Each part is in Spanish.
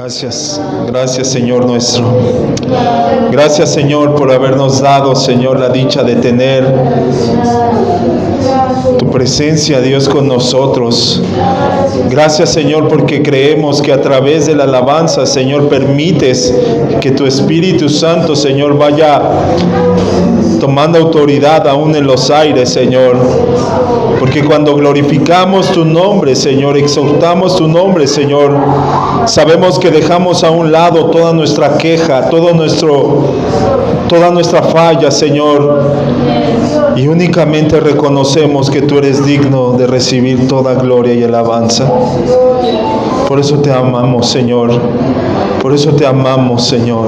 Gracias Señor nuestro. Gracias Señor por habernos dado, Señor, la dicha de tener tu presencia, Dios, con nosotros. Gracias Señor porque creemos que a través de la alabanza, Señor, permites que tu Espíritu Santo, Señor, vaya tomando autoridad aún en los aires, Señor. Porque cuando glorificamos tu nombre, Señor, exaltamos tu nombre, Señor, sabemos que dejamos a un lado toda nuestra queja, toda nuestra falla, Señor, y únicamente reconocemos que tú eres digno de recibir toda gloria y alabanza. Por eso te amamos, Señor. Por eso te amamos, Señor.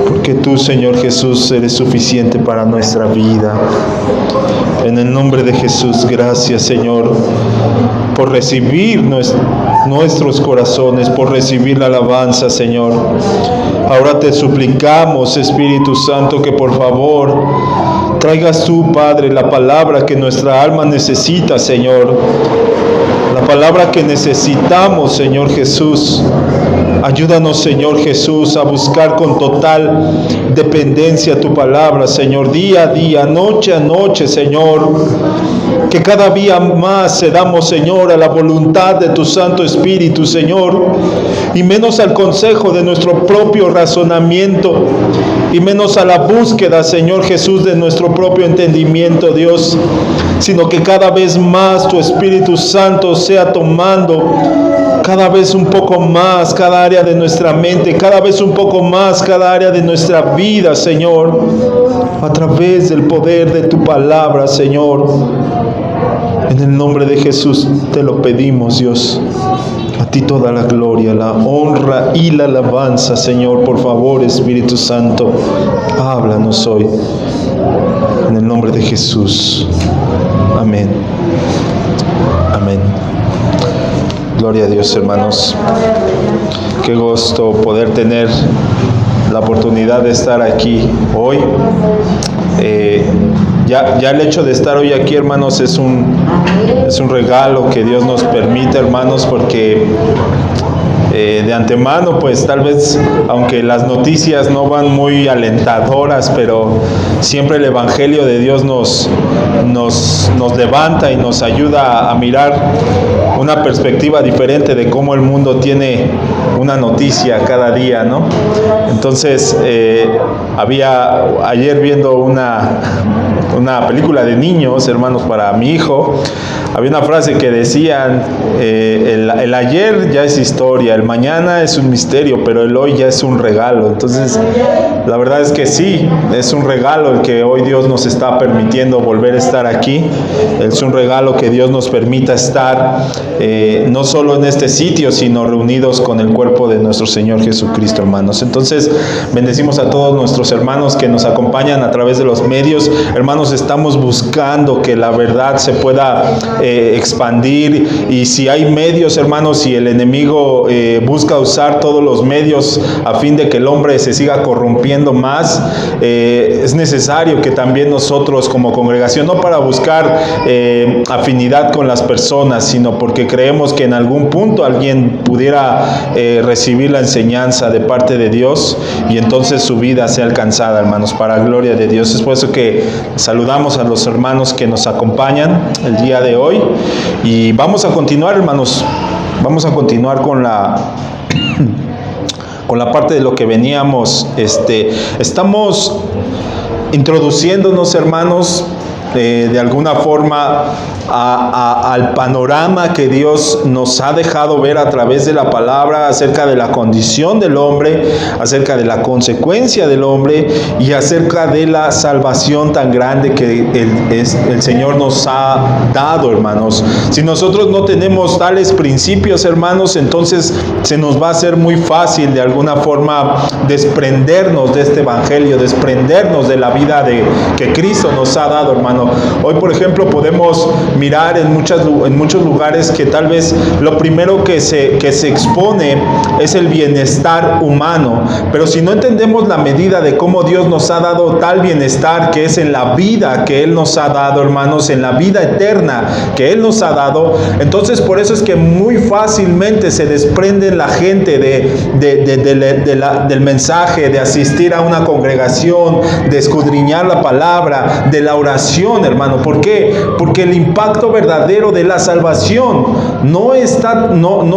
Porque tú, Señor Jesús, eres suficiente para nuestra vida. En el nombre de Jesús, gracias, Señor, por recibir nuestros corazones, por recibir la alabanza, Señor. Ahora te suplicamos, Espíritu Santo, que por favor traigas tú, Padre, la palabra que nuestra alma necesita, Señor. La palabra que necesitamos, Señor Jesús. Ayúdanos, Señor Jesús, a buscar con total dependencia tu palabra, Señor, día a día, noche a noche, Señor. Que cada día más cedamos, Señor, a la voluntad de tu Santo Espíritu, Señor, y menos al consejo de nuestro propio razonamiento, y menos a la búsqueda, Señor Jesús, de nuestro propio entendimiento, Dios, sino que cada vez más tu Espíritu Santo sea tomando cada vez un poco más cada área de nuestra mente, cada vez un poco más cada área de nuestra vida, Señor, a través del poder de tu palabra, Señor. En el nombre de Jesús te lo pedimos, Dios. A ti toda la gloria, la honra y la alabanza, Señor. Por favor, Espíritu Santo, háblanos hoy. En el nombre de Jesús. Amén. Amén. Gloria a Dios, hermanos. Qué gusto poder tener la oportunidad de estar aquí hoy. Ya el hecho de estar hoy aquí, hermanos, es un regalo que Dios nos permite, hermanos, porque de antemano, pues tal vez, aunque las noticias no van muy alentadoras, pero siempre el Evangelio de Dios nos levanta y nos ayuda a mirar una perspectiva diferente de cómo el mundo tiene una noticia cada día, ¿no? Entonces, había ayer viendo una película de niños, hermanos, para mi hijo. Había una frase que decían, el ayer ya es historia, el mañana es un misterio, pero el hoy ya es un regalo. Entonces, la verdad es que sí, es un regalo el que hoy Dios nos está permitiendo volver a estar aquí. Es un regalo que Dios nos permita estar no solo en este sitio, sino reunidos con el cuerpo de nuestro Señor Jesucristo, hermanos. Entonces, bendecimos a todos nuestros hermanos que nos acompañan a través de los medios. Hermanos, estamos buscando que la verdad se pueda expandir, y si hay medios, hermanos, si el enemigo busca usar todos los medios a fin de que el hombre se siga corrompiendo más, es necesario que también nosotros como congregación, no para buscar afinidad con las personas, sino porque creemos que en algún punto alguien pudiera recibir la enseñanza de parte de Dios y entonces su vida sea alcanzada, hermanos, para gloria de Dios. Es por eso que saludamos a los hermanos que nos acompañan el día de hoy, y vamos a continuar, hermanos, vamos a continuar con la parte de lo que veníamos. Estamos introduciéndonos, hermanos, de alguna forma al panorama que Dios nos ha dejado ver a través de la palabra acerca de la condición del hombre, acerca de la consecuencia del hombre y acerca de la salvación tan grande que el Señor nos ha dado, hermanos. Si nosotros no tenemos tales principios, hermanos, entonces se nos va a hacer muy fácil de alguna forma desprendernos de este evangelio, desprendernos de la vida que Cristo nos ha dado, hermanos. hermano. Hoy, por ejemplo, podemos mirar en muchos lugares que tal vez lo primero que se expone es el bienestar humano, pero si no entendemos la medida de cómo Dios nos ha dado tal bienestar, que es en la vida que Él nos ha dado, hermanos, en la vida eterna que Él nos ha dado, entonces por eso es que muy fácilmente se desprende la gente del mensaje, de asistir a una congregación, de escudriñar la palabra, de la oración, hermano. ¿Por qué? Porque el impacto verdadero de la salvación no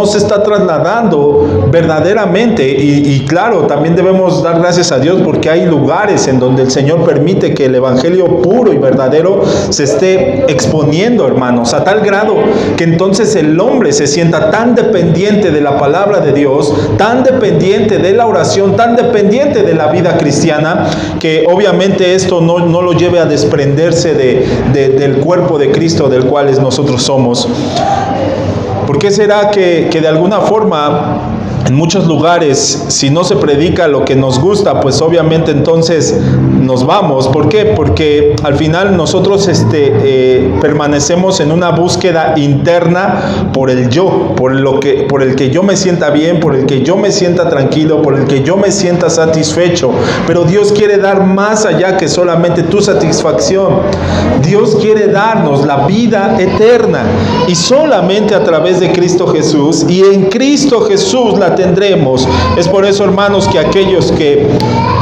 se está trasladando verdaderamente, y claro, también debemos dar gracias a Dios porque hay lugares en donde el Señor permite que el evangelio puro y verdadero se esté exponiendo, hermanos, a tal grado que entonces el hombre se sienta tan dependiente de la palabra de Dios, tan dependiente de la oración, tan dependiente de la vida cristiana, que obviamente esto no lo lleve a desprenderse del cuerpo de Cristo, del cual nosotros somos. ¿Por qué será que de alguna forma en muchos lugares, si no se predica lo que nos gusta, pues obviamente entonces nos vamos? ¿Por qué? Porque al final nosotros permanecemos en una búsqueda interna por el yo, por el que yo me sienta bien, por el que yo me sienta tranquilo, por el que yo me sienta satisfecho. Pero Dios quiere dar más allá que solamente tu satisfacción. Dios quiere darnos la vida eterna, y solamente a través de Cristo Jesús, y en Cristo Jesús la tendremos. Es por eso, hermanos, que aquellos que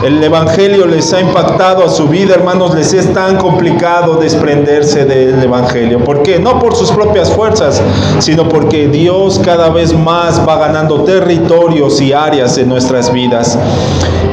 el evangelio les ha impactado a su vida, hermanos, les es tan complicado desprenderse del evangelio. ¿Por qué? No por sus propias fuerzas, sino porque Dios cada vez más va ganando territorios y áreas en nuestras vidas.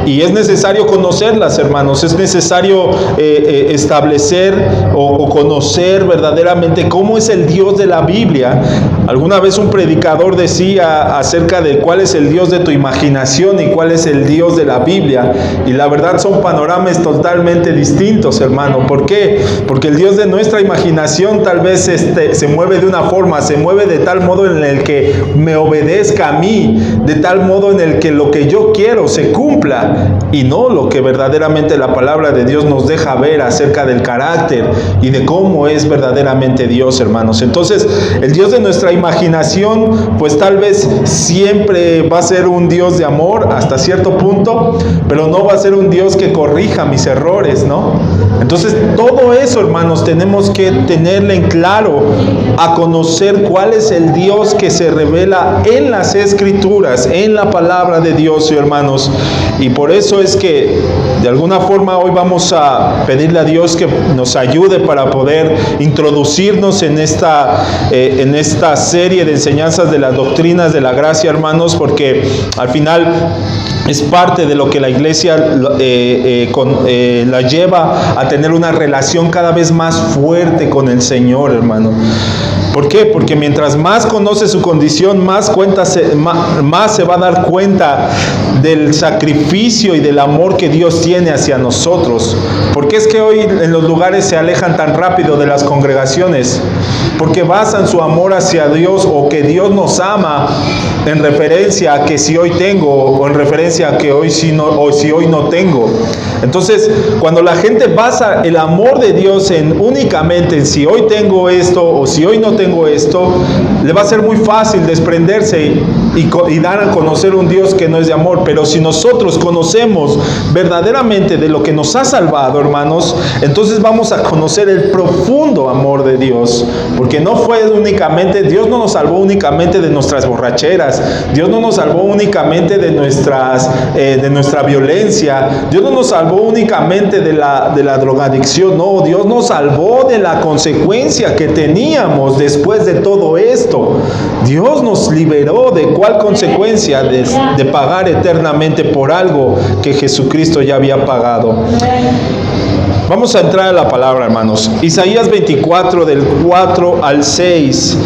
Y es necesario conocerlas, hermanos. Es necesario establecer o conocer verdaderamente cómo es el Dios de la Biblia. Alguna vez un predicador decía acerca de cuál es el Dios de tu imaginación y cuál es el Dios de la Biblia. Y la verdad son panoramas totalmente distintos, hermano. ¿Por qué? Porque el Dios de nuestra imaginación tal vez se mueve de una forma, se mueve de tal modo en el que me obedezca a mí, de tal modo en el que lo que yo quiero se cumpla, y no lo que verdaderamente la palabra de Dios nos deja ver acerca del carácter y de cómo es verdaderamente Dios, hermanos. Entonces, el Dios de nuestra imaginación, pues tal vez siempre va a ser un Dios de amor hasta cierto punto, pero no va a ser un Dios que corrija mis errores, ¿no? Entonces, todo eso, hermanos, tenemos que tenerle en claro, a conocer cuál es el Dios que se revela en las Escrituras, en la palabra de Dios, hermanos. Y por eso es que de alguna forma hoy vamos a pedirle a Dios que nos ayude para poder introducirnos en esta serie de enseñanzas de las doctrinas de la gracia, hermanos, porque al final es parte de lo que la iglesia la lleva a tener una relación cada vez más fuerte con el Señor, hermano. ¿Por qué? Porque mientras más conoce su condición, más se va a dar cuenta del sacrificio y del amor que Dios tiene hacia nosotros. ¿Por qué es que hoy en los lugares se alejan tan rápido de las congregaciones? Porque basan su amor hacia Dios, o que Dios nos ama, en referencia a que si hoy tengo, o en referencia a que hoy sí no, o si hoy no tengo. Entonces, cuando la gente basa el amor de Dios únicamente en si hoy tengo esto o si hoy no tengo esto, le va a ser muy fácil desprenderse y dar a conocer un Dios que no es de amor. Pero si nosotros conocemos verdaderamente de lo que nos ha salvado, hermanos, entonces vamos a conocer el profundo amor de Dios. Porque no fue únicamente, Dios no nos salvó únicamente de nuestras borracheras, Dios no nos salvó únicamente de nuestra violencia, Dios no nos salvó únicamente de la drogadicción. No, Dios nos salvó de la consecuencia que teníamos después de todo esto. Dios nos liberó de cuál consecuencia, de pagar eternamente por algo que Jesucristo ya había pagado. Vamos a entrar a la palabra, hermanos. Isaías 24, del 4 al 6.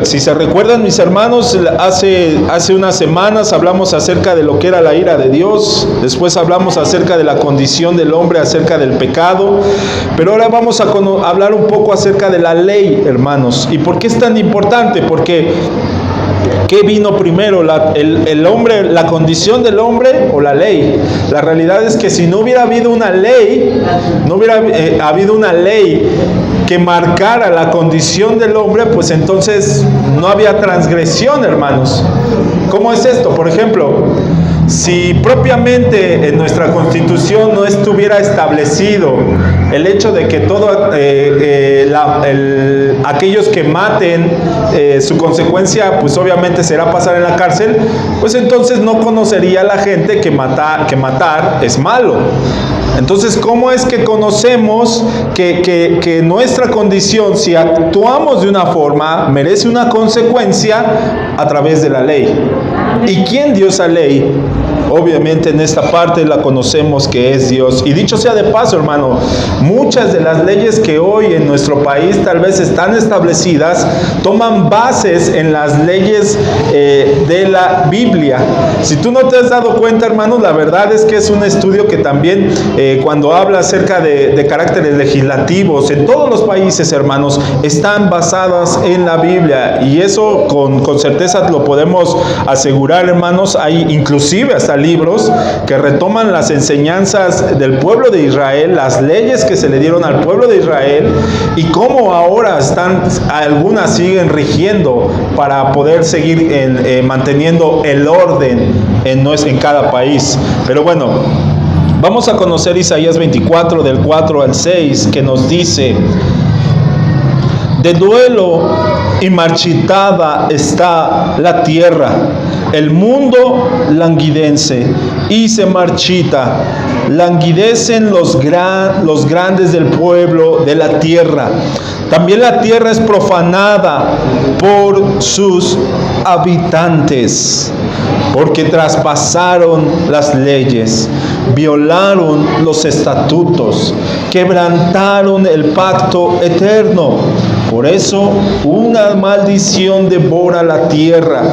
Si se recuerdan, mis hermanos, hace unas semanas hablamos acerca de lo que era la ira de Dios. Después hablamos acerca de la condición del hombre, acerca del pecado. Pero ahora vamos a hablar un poco acerca de la ley, hermanos. ¿Y por qué es tan importante? Porque ¿Qué vino primero, el hombre, la condición del hombre o la ley? La realidad es que si no hubiera habido una ley, no hubiera habido una ley que marcara la condición del hombre, pues entonces no había transgresión, hermanos. ¿Cómo es esto? Por ejemplo, si propiamente en nuestra Constitución no estuviera establecido el hecho de que aquellos que maten, su consecuencia pues obviamente será pasar en la cárcel, pues entonces no conocería la gente que matar es malo. Entonces, ¿cómo es que conocemos que nuestra condición, si actuamos de una forma, merece una consecuencia a través de la ley? ¿Y quién dio esa ley? Obviamente en esta parte la conocemos que es Dios. Y dicho sea de paso, hermano, muchas de las leyes que hoy en nuestro país tal vez están establecidas toman bases en las leyes de la Biblia. Si tú no te has dado cuenta, hermano, la verdad es que es un estudio que también cuando habla acerca de caracteres legislativos en todos los países, hermanos, están basadas en la Biblia. Y eso con certeza lo podemos asegurar, hermanos. Hay inclusive hasta libros que retoman las enseñanzas del pueblo de Israel, las leyes que se le dieron al pueblo de Israel y cómo ahora algunas siguen rigiendo para poder seguir manteniendo el orden en cada país. Pero bueno, vamos a conocer Isaías 24 del 4 al 6, que nos dice: de duelo y marchitada está la tierra, el mundo languidece y se marchita, languidecen los grandes del pueblo de la tierra. También la tierra es profanada por sus habitantes, porque traspasaron las leyes, violaron los estatutos, quebrantaron el pacto eterno. Por eso una maldición devora la tierra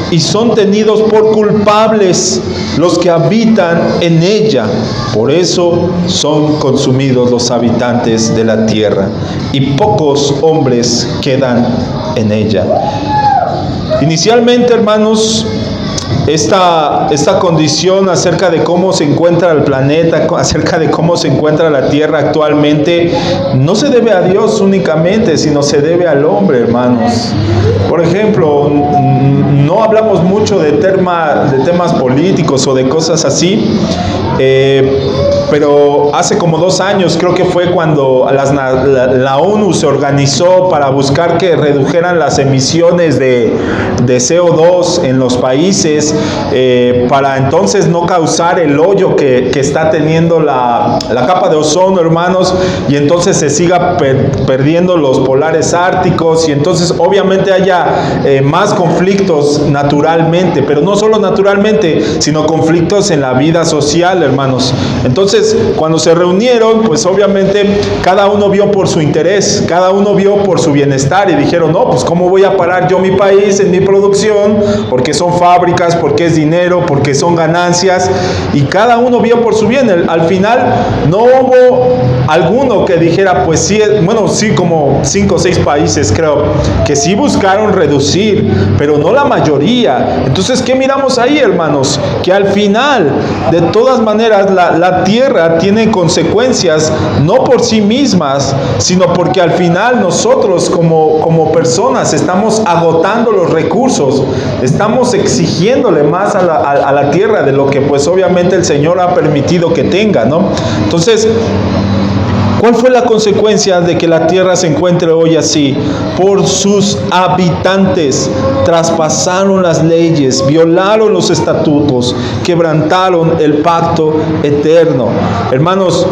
y son tenidos por culpables los que habitan en ella. Por eso son consumidos los habitantes de la tierra y pocos hombres quedan en ella. Inicialmente, hermanos, esta condición acerca de cómo se encuentra el planeta, acerca de cómo se encuentra la tierra actualmente, no se debe a Dios únicamente, sino se debe al hombre, hermanos. Por ejemplo, no hablamos mucho de temas políticos o de cosas así, pero hace como 2 años creo que fue cuando la ONU se organizó para buscar que redujeran las emisiones de CO2 en los países, para entonces no causar el hoyo que está teniendo la capa de ozono, hermanos, y entonces se siga perdiendo los polares árticos y entonces obviamente haya más conflictos naturalmente, pero no solo naturalmente, sino conflictos en la vida social, hermanos. Entonces, cuando se reunieron, pues obviamente cada uno vio por su interés, cada uno vio por su bienestar y dijeron: no, pues ¿cómo voy a parar yo mi país en mi producción? Porque son fábricas, porque es dinero, porque son ganancias, y cada uno vio por su bien. Al final no hubo alguno que dijera, pues sí, bueno, sí, como 5 o 6 países creo, que sí buscaron reducir, pero no la mayoría. Entonces, ¿qué miramos ahí, hermanos? Que al final, de todas maneras, la tierra tiene consecuencias, no por sí mismas, sino porque al final nosotros como personas estamos agotando los recursos, estamos exigiéndole más a la tierra de lo que pues obviamente el Señor ha permitido que tenga, ¿no? Entonces, ¿cuál fue la consecuencia de que la tierra se encuentre hoy así? Por sus habitantes traspasaron las leyes, violaron los estatutos, quebrantaron el pacto eterno. Hermanos,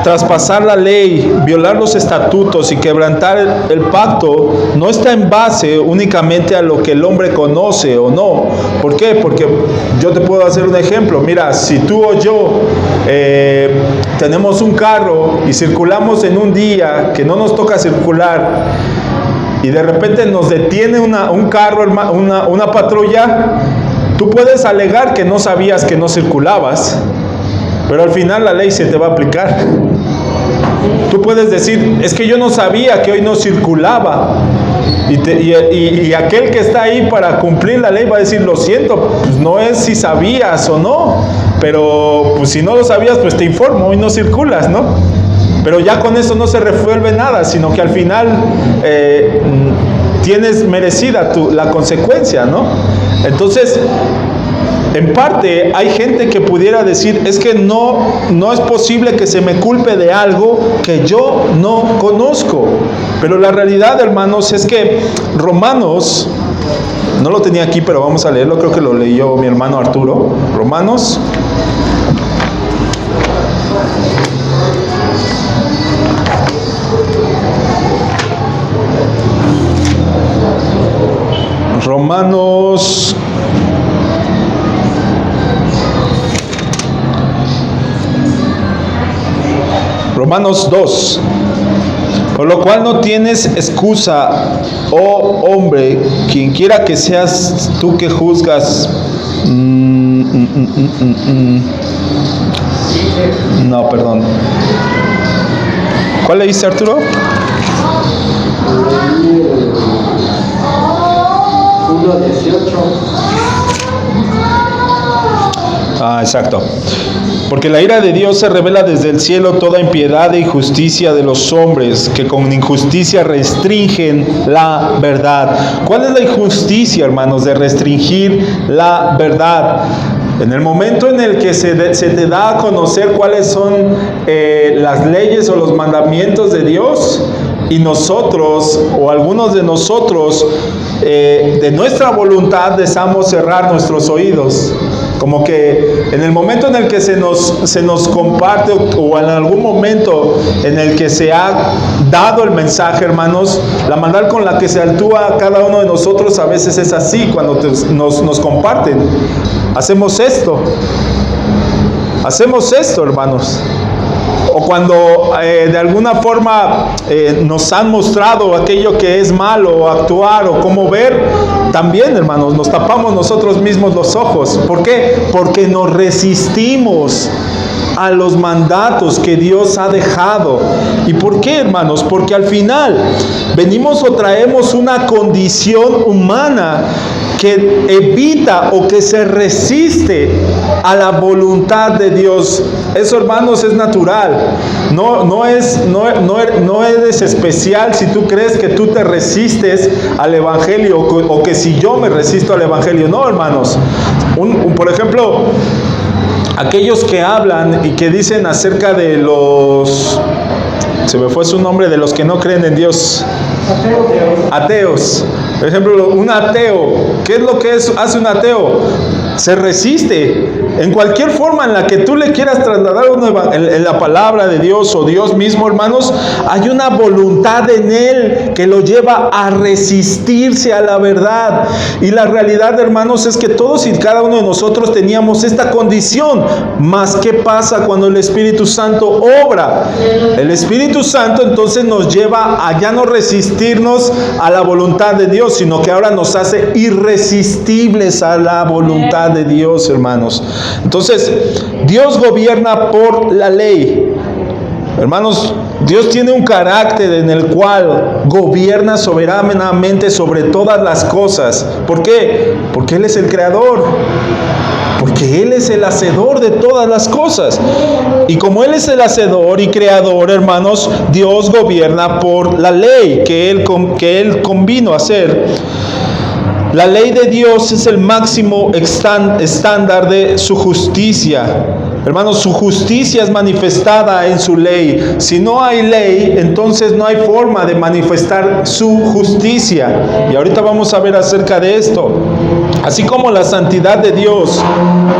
traspasar la ley, violar los estatutos y quebrantar el pacto no está en base únicamente a lo que el hombre conoce o no. ¿Por qué? Porque yo te puedo hacer un ejemplo. Mira, si tú o yo tenemos un carro y circulamos en un día que no nos toca circular y de repente nos detiene un carro, una patrulla, tú puedes alegar que no sabías que no circulabas, pero al final la ley se te va a aplicar. Tú puedes decir: es que yo no sabía que hoy no circulaba, Y aquel que está ahí para cumplir la ley va a decir, lo siento, pues no es si sabías o no, pero pues si no lo sabías, pues te informo y no circulas, ¿no? Pero ya con eso no se resuelve nada, sino que al final tienes merecida la consecuencia, ¿no? Entonces, en parte hay gente que pudiera decir, es que no es posible que se me culpe de algo que yo no conozco. Pero la realidad, hermanos, es que Romanos, no lo tenía aquí, pero vamos a leerlo, creo que lo leyó mi hermano Arturo. Romanos Romanos 2. Por lo cual no tienes excusa, oh hombre, quien quiera que seas tú que juzgas. No, perdón. ¿Cuál leíste, Arturo? 1:18. Exacto. Porque la ira de Dios se revela desde el cielo toda impiedad e injusticia de los hombres, que con injusticia restringen la verdad. ¿Cuál es la injusticia, hermanos, de restringir la verdad? En el momento en el que se te da a conocer cuáles son las leyes o los mandamientos de Dios, y nosotros, o algunos de nosotros, de nuestra voluntad deseamos cerrar nuestros oídos. Como que en el momento en el que se nos comparte, o en algún momento en el que se ha dado el mensaje, hermanos, la manera con la que se actúa cada uno de nosotros a veces es así. Cuando nos comparten, hacemos esto, hermanos. O cuando de alguna forma nos han mostrado aquello que es malo, o actuar, o cómo ver, también, hermanos, nos tapamos nosotros mismos los ojos. ¿Por qué? Porque nos resistimos a los mandatos que Dios ha dejado. ¿Y por qué, hermanos? Porque al final venimos o traemos una condición humana que evita o que se resiste a la voluntad de Dios. Eso, hermanos, es natural. No eres especial si tú crees que tú te resistes al Evangelio, o que si yo me resisto al Evangelio. No, hermanos. Por ejemplo, aquellos que hablan y que dicen acerca de los... Se me fue su nombre, de los que no creen en Dios. Ateos. Por ejemplo, un ateo, ¿qué es lo que hace un ateo? Se resiste. En cualquier forma en la que tú le quieras trasladar en la palabra de Dios, o Dios mismo, hermanos, hay una voluntad en él que lo lleva a resistirse a la verdad. Y la realidad, hermanos, es que todos y cada uno de nosotros teníamos esta condición. Mas, ¿qué pasa cuando el Espíritu Santo obra? El Espíritu Santo entonces nos lleva a ya no resistirnos a la voluntad de Dios, sino que ahora nos hace irresistibles a la voluntad de Dios, hermanos. Entonces, Dios gobierna por la ley. Hermanos, Dios tiene un carácter en el cual gobierna soberanamente sobre todas las cosas. ¿Por qué? Porque Él es el creador. Porque Él es el hacedor de todas las cosas. Y como Él es el hacedor y creador, hermanos, Dios gobierna por la ley que Él convino a hacer. La ley de Dios es el máximo estándar de su justicia. Hermanos, su justicia es manifestada en su ley. Si no hay ley, entonces no hay forma de manifestar su justicia. Y ahorita vamos a ver acerca de esto. Así como la santidad de Dios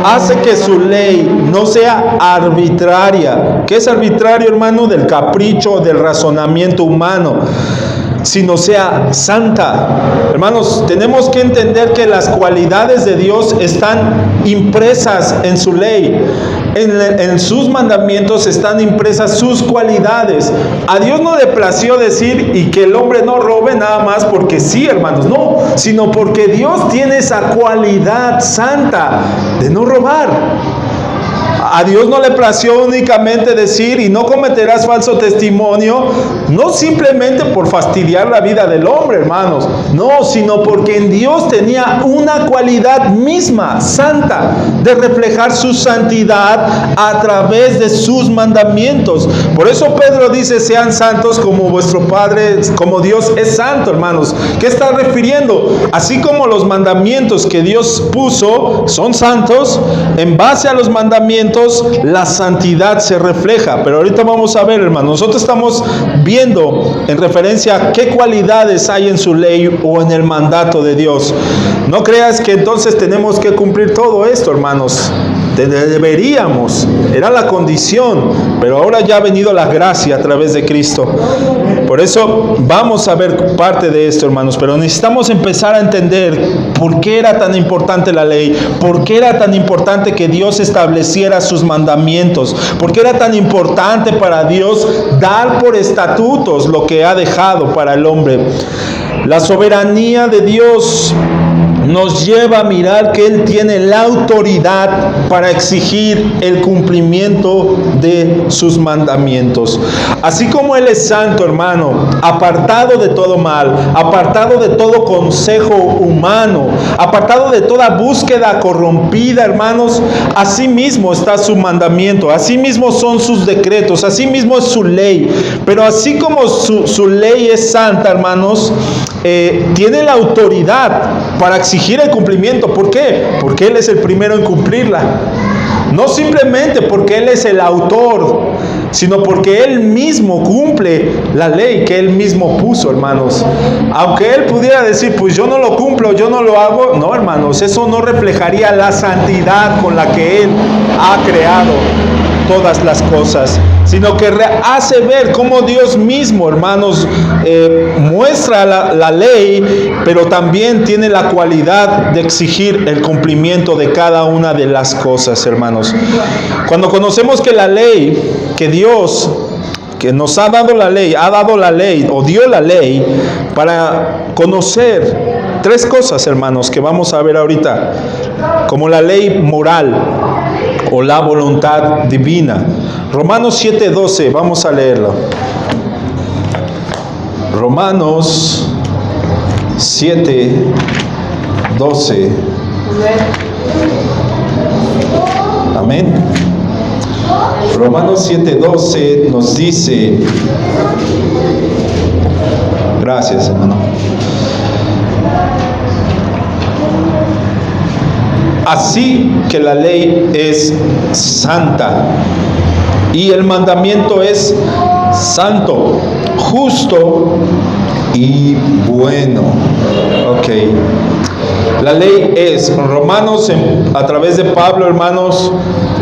hace que su ley no sea arbitraria. ¿Qué es arbitrario, hermano? Del capricho, del razonamiento humano, sino sea santa. Hermanos, tenemos que entender que las cualidades de Dios están impresas en su ley. En sus mandamientos están impresas sus cualidades. A Dios no le plació decir y que el hombre no robe nada más porque sí, hermanos, no, sino porque Dios tiene esa cualidad santa de no robar. A Dios no le plació únicamente decir, y no cometerás falso testimonio, no simplemente por fastidiar la vida del hombre, hermanos, no, sino porque en Dios tenía una cualidad misma, santa, de reflejar su santidad a través de sus mandamientos. Por eso Pedro dice, sean santos como vuestro Padre, como Dios es santo, hermanos. ¿Qué está refiriendo? Así como los mandamientos que Dios puso son santos, en base a los mandamientos la santidad se refleja. Pero ahorita vamos a ver, hermanos, nosotros estamos viendo en referencia a qué cualidades hay en su ley o en el mandato de Dios. No creas que entonces tenemos que cumplir todo esto, hermanos. Deberíamos, era la condición, pero ahora ya ha venido la gracia a través de Cristo. Por eso vamos a ver parte de esto, hermanos, pero necesitamos empezar a entender por qué era tan importante la ley, por qué era tan importante que Dios estableciera sus mandamientos, por qué era tan importante para Dios dar por estatutos lo que ha dejado para el hombre. La soberanía de Dios nos lleva a mirar que Él tiene la autoridad para exigir el cumplimiento de sus mandamientos. Así como Él es santo, hermano, apartado de todo mal, apartado de todo consejo humano, apartado de toda búsqueda corrompida, hermanos, así mismo está su mandamiento, así mismo son sus decretos, así mismo es su ley. Pero así como su ley es santa, hermanos, tiene la autoridad para exigir el cumplimiento. ¿Por qué? Porque Él es el primero en cumplirla. No simplemente porque Él es el autor, sino porque Él mismo cumple la ley que Él mismo puso, hermanos. Aunque Él pudiera decir, pues yo no lo cumplo, yo no lo hago, no, hermanos, eso no reflejaría la santidad con la que Él ha creado todas las cosas, sino que hace ver cómo Dios mismo, hermanos, muestra la ley, pero también tiene la cualidad de exigir el cumplimiento de cada una de las cosas, hermanos. Cuando conocemos que la ley, que Dios, que nos ha dado la ley o dio la ley para conocer tres cosas, hermanos, que vamos a ver ahorita, como la ley moral o la voluntad divina. Romanos 7:12, vamos a leerlo. Romanos 7:12. Amén. Romanos 7:12 nos dice, gracias, hermano. Así que la ley es santa y el mandamiento es santo, justo y bueno. Ok. La ley es, Romanos a través de Pablo, hermanos,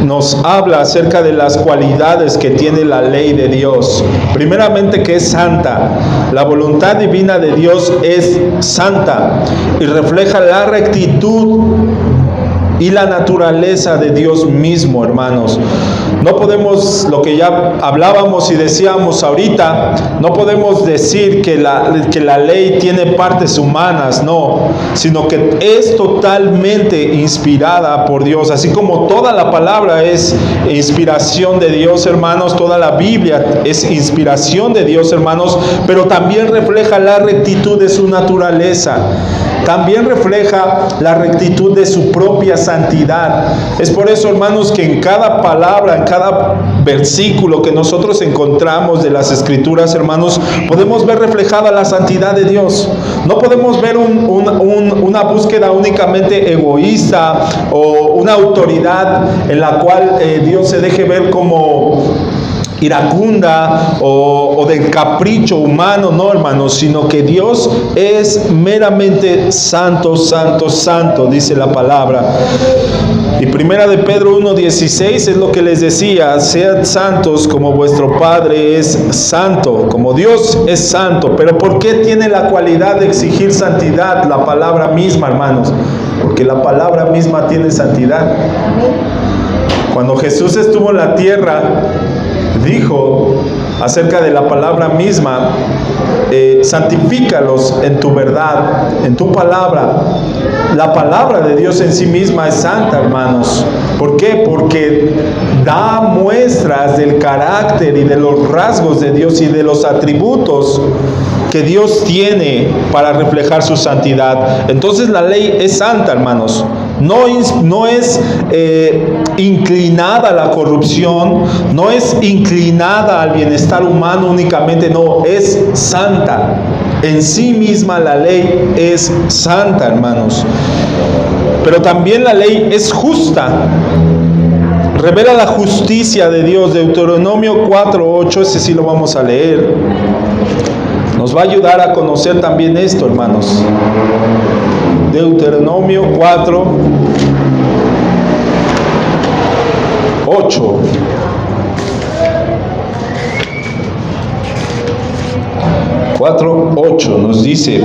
nos habla acerca de las cualidades que tiene la ley de Dios. Primeramente, que es santa. La voluntad divina de Dios es santa y refleja la rectitud y la naturaleza de Dios mismo, hermanos. No podemos, lo que ya hablábamos y decíamos ahorita, no podemos decir que la ley tiene partes humanas, no, sino que es totalmente inspirada por Dios. Así como toda la palabra es inspiración de Dios, hermanos, toda la Biblia es inspiración de Dios, hermanos, pero también refleja la rectitud de su naturaleza. También refleja la rectitud de su propia santidad. Es por eso, hermanos, que en cada palabra, en cada versículo que nosotros encontramos de las Escrituras, hermanos, podemos ver reflejada la santidad de Dios. No podemos ver una búsqueda únicamente egoísta o una autoridad en la cual Dios se deje ver como iracunda o del capricho humano, no, hermanos, sino que Dios es meramente santo, santo, santo, dice la palabra. Y primera de Pedro 1:16 es lo que les decía: sean santos como vuestro Padre es santo, como Dios es santo. Pero ¿por qué tiene la cualidad de exigir santidad? La palabra misma, hermanos, porque la palabra misma tiene santidad. Cuando Jesús estuvo en la tierra, dijo acerca de la palabra misma, santifícalos en tu verdad, en tu palabra. La palabra de Dios en sí misma es santa, hermanos. ¿Por qué? Porque da muestras del carácter y de los rasgos de Dios y de los atributos que Dios tiene para reflejar su santidad. Entonces la ley es santa, hermanos. No es inclinada a la corrupción, no es inclinada al bienestar humano únicamente, no, es santa. En sí misma la ley es santa, hermanos. Pero también la ley es justa. Revela la justicia de Dios. Deuteronomio 4:8, ese sí lo vamos a leer. Nos va a ayudar a conocer también esto, hermanos. Deuteronomio 4:8. Nos dice: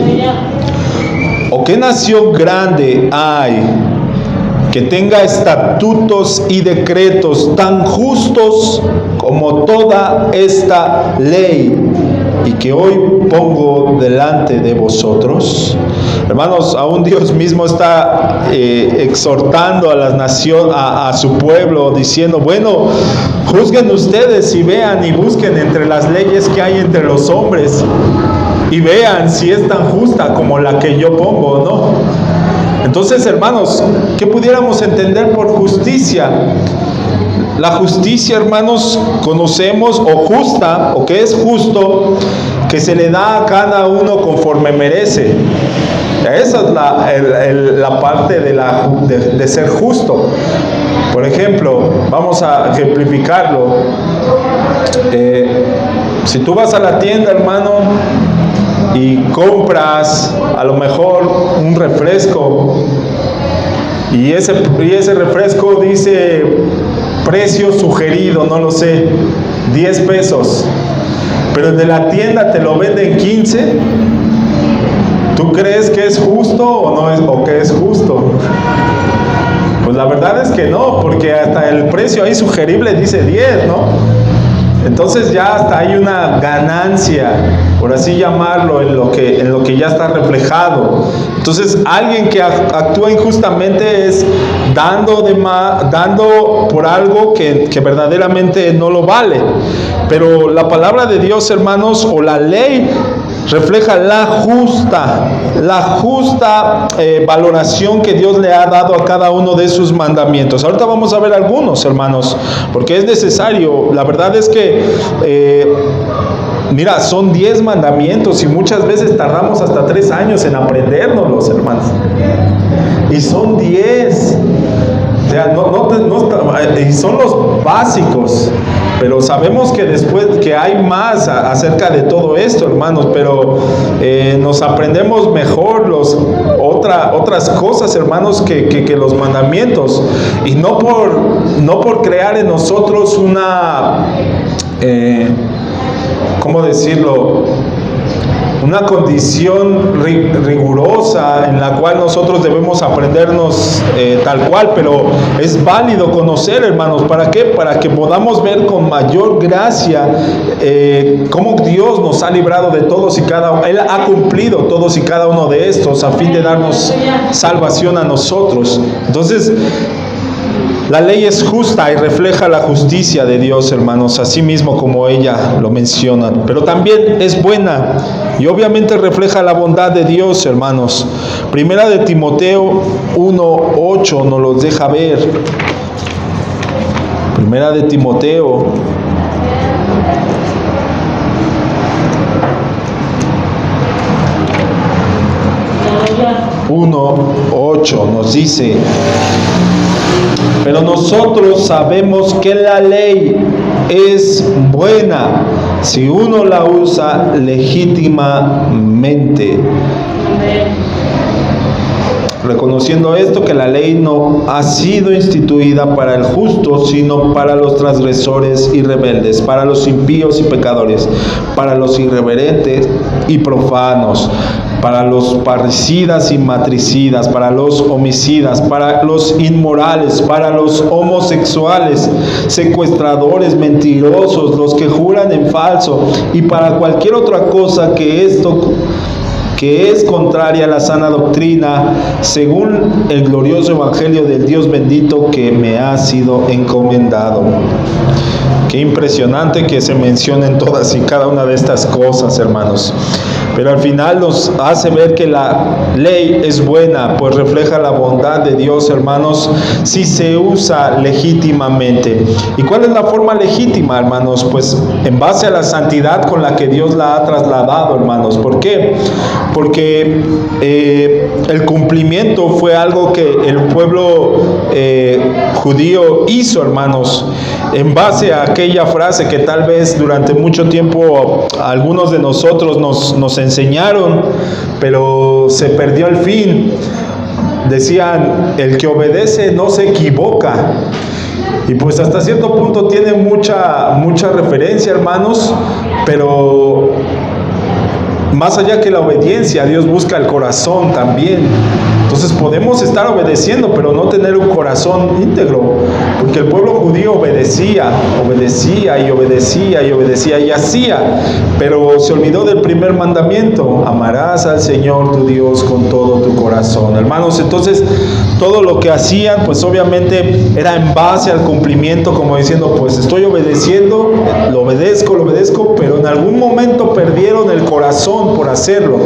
¿o qué nación grande hay que tenga estatutos y decretos tan justos como toda esta ley y que hoy pongo delante de vosotros? Hermanos, aún Dios mismo está exhortando a las naciones, a su pueblo, diciendo: bueno, juzguen ustedes y vean y busquen entre las leyes que hay entre los hombres y vean si es tan justa como la que yo pongo o no. Entonces, hermanos, ¿qué pudiéramos entender por justicia? La justicia, hermanos, conocemos, o justa, o que es justo, que se le da a cada uno conforme merece. Esa es la parte de ser justo. Por ejemplo, vamos a ejemplificarlo. Si tú vas a la tienda, hermano, y compras a lo mejor un refresco, y ese refresco dice precio sugerido, no lo sé, 10 pesos, pero el de la tienda te lo venden 15, ¿tú crees que es justo o no es, o que es justo? Pues la verdad es que no, porque hasta el precio ahí sugerible dice 10, ¿no? Entonces ya hasta hay una ganancia, por así llamarlo, en lo que ya está reflejado. Entonces alguien que actúa injustamente es dando por algo que verdaderamente no lo vale. Pero la palabra de Dios, hermanos, o la ley, refleja la justa valoración que Dios le ha dado a cada uno de sus mandamientos. Ahorita vamos a ver algunos, hermanos, porque es necesario. La verdad es que mira, son 10 mandamientos y muchas veces tardamos hasta 3 años en aprendérnoslos, hermanos. Y son 10. O sea, y son los básicos. Pero sabemos que después que hay más acerca de todo esto, hermanos, pero nos aprendemos mejor otras cosas, hermanos, que los mandamientos. Y no por crear en nosotros una, ¿cómo decirlo?, una condición rigurosa en la cual nosotros debemos aprendernos tal cual, pero es válido conocer, hermanos. ¿Para qué? Para que podamos ver con mayor gracia cómo Dios nos ha librado de todos y cada uno. Él ha cumplido todos y cada uno de estos a fin de darnos salvación a nosotros. Entonces, la ley es justa y refleja la justicia de Dios, hermanos, así mismo como ella lo menciona. Pero también es buena y obviamente refleja la bondad de Dios, hermanos. Primera de Timoteo 1:8 nos los deja ver. Primera de Timoteo 1:8 nos dice: pero nosotros sabemos que la ley es buena si uno la usa legítimamente. Reconociendo esto, que la ley no ha sido instituida para el justo, sino para los transgresores y rebeldes, para los impíos y pecadores, para los irreverentes y profanos, para los parricidas y matricidas, para los homicidas, para los inmorales, para los homosexuales, secuestradores, mentirosos, los que juran en falso, y para cualquier otra cosa que es contraria a la sana doctrina, según el glorioso evangelio del Dios bendito que me ha sido encomendado. Qué impresionante que se mencionen todas y cada una de estas cosas, hermanos. Pero al final nos hace ver que la ley es buena, pues refleja la bondad de Dios, hermanos, si se usa legítimamente. ¿Y cuál es la forma legítima, hermanos? Pues en base a la santidad con la que Dios la ha trasladado, hermanos. ¿Por qué? Porque el cumplimiento fue algo que el pueblo judío hizo, hermanos, en base a aquella frase que tal vez durante mucho tiempo algunos de nosotros nos enseñaron, pero se perdió el fin. Decían, el que obedece no se equivoca. Y pues hasta cierto punto tiene mucha referencia, hermanos, pero más allá que la obediencia, Dios busca el corazón también. Entonces podemos estar obedeciendo, pero no tener un corazón íntegro, porque el pueblo judío obedecía y hacía, pero se olvidó del primer mandamiento: amarás al Señor tu Dios con todo tu corazón, hermanos. Entonces todo lo que hacían, pues obviamente era en base al cumplimiento, como diciendo, pues estoy obedeciendo, lo obedezco, pero en algún momento perdieron el corazón por hacerlo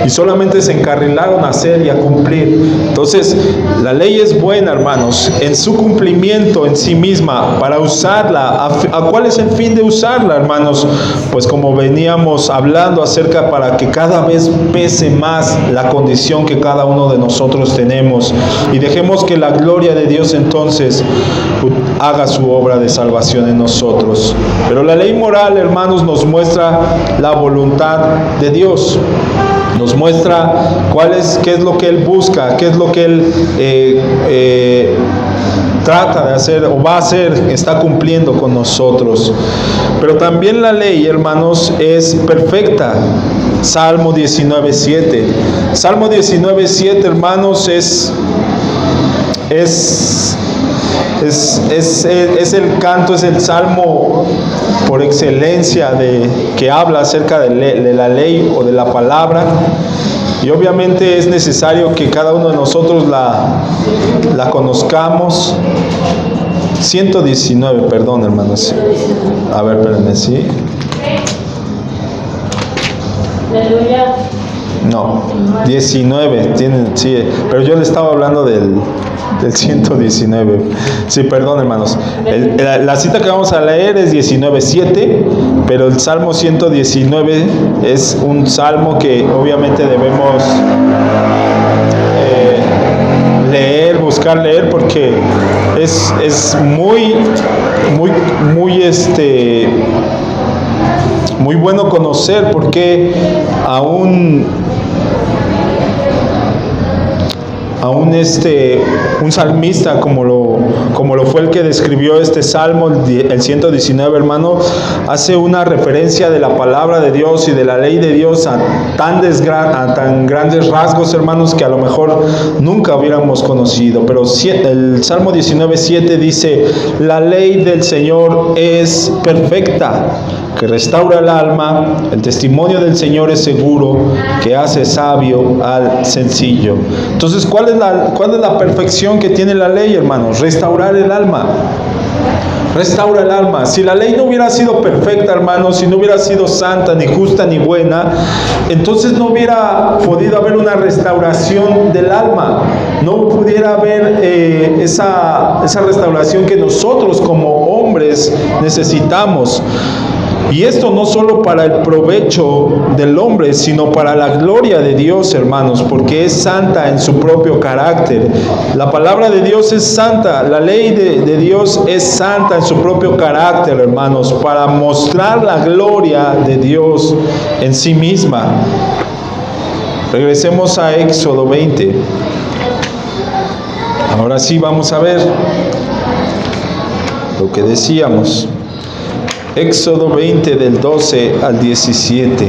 y solamente se encarrilaron a hacer y a cumplir. Entonces la ley es buena, hermanos, en su cumplimiento en sí misma, para usarla. ¿Cuál es el fin de usarla, hermanos? Pues como veníamos hablando acerca, para que cada vez pese más la condición que cada uno de nosotros tenemos, y dejemos que la gloria de Dios entonces haga su obra de salvación en nosotros. Pero la ley moral, hermanos, nos muestra la voluntad de Dios. Nos muestra qué es lo que Él busca, qué es lo que Él trata de hacer o va a hacer, está cumpliendo con nosotros. Pero también la ley, hermanos, es perfecta. Salmo 19:7. Salmo 19:7, hermanos, es el canto, es el salmo por excelencia que habla acerca de la ley o de la palabra. Y obviamente es necesario que cada uno de nosotros la conozcamos. 119, perdón, hermanos. A ver, espérenme, ¿sí? Aleluya. No, 19, sí, pero yo le estaba hablando del 119. Sí, perdón, hermanos. La cita que vamos a leer es 19:7, pero el Salmo 119 es un salmo que obviamente debemos buscar leer, porque es muy bueno conocer, porque aún un salmista como lo fue el que describió este salmo, el 119, hermano, hace una referencia de la palabra de Dios y de la ley de Dios a tan grandes rasgos, hermanos, que a lo mejor nunca hubiéramos conocido. Pero el Salmo 19:7 dice: la ley del Señor es perfecta, que restaura el alma. El testimonio del Señor es seguro, que hace sabio al sencillo. Entonces, ¿cuál es la perfección que tiene la ley, hermanos? Restaurar el alma. Restaura el alma. Si la ley no hubiera sido perfecta, hermanos, si no hubiera sido santa, ni justa, ni buena, entonces no hubiera podido haber una restauración del alma. No pudiera haber esa restauración que nosotros como hombres necesitamos. Y esto no solo para el provecho del hombre, sino para la gloria de Dios, hermanos, porque es santa en su propio carácter. La palabra de Dios es santa, la ley de Dios es santa en su propio carácter, hermanos, para mostrar la gloria de Dios en sí misma. Regresemos a Éxodo 20. Ahora sí vamos a ver lo que decíamos. Éxodo 20 del 12 al 17.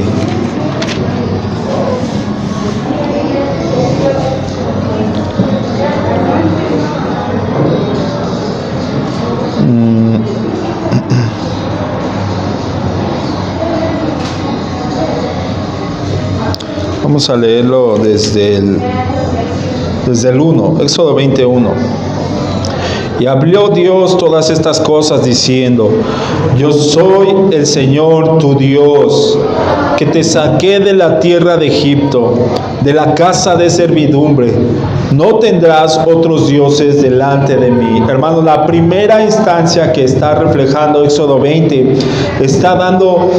Vamos a leerlo desde el 1, Éxodo 21. Y habló Dios todas estas cosas diciendo: Yo soy el Señor tu Dios, que te saqué de la tierra de Egipto, de la casa de servidumbre. No tendrás otros dioses delante de mí. Hermanos, la primera instancia que está reflejando Éxodo 20 le está dando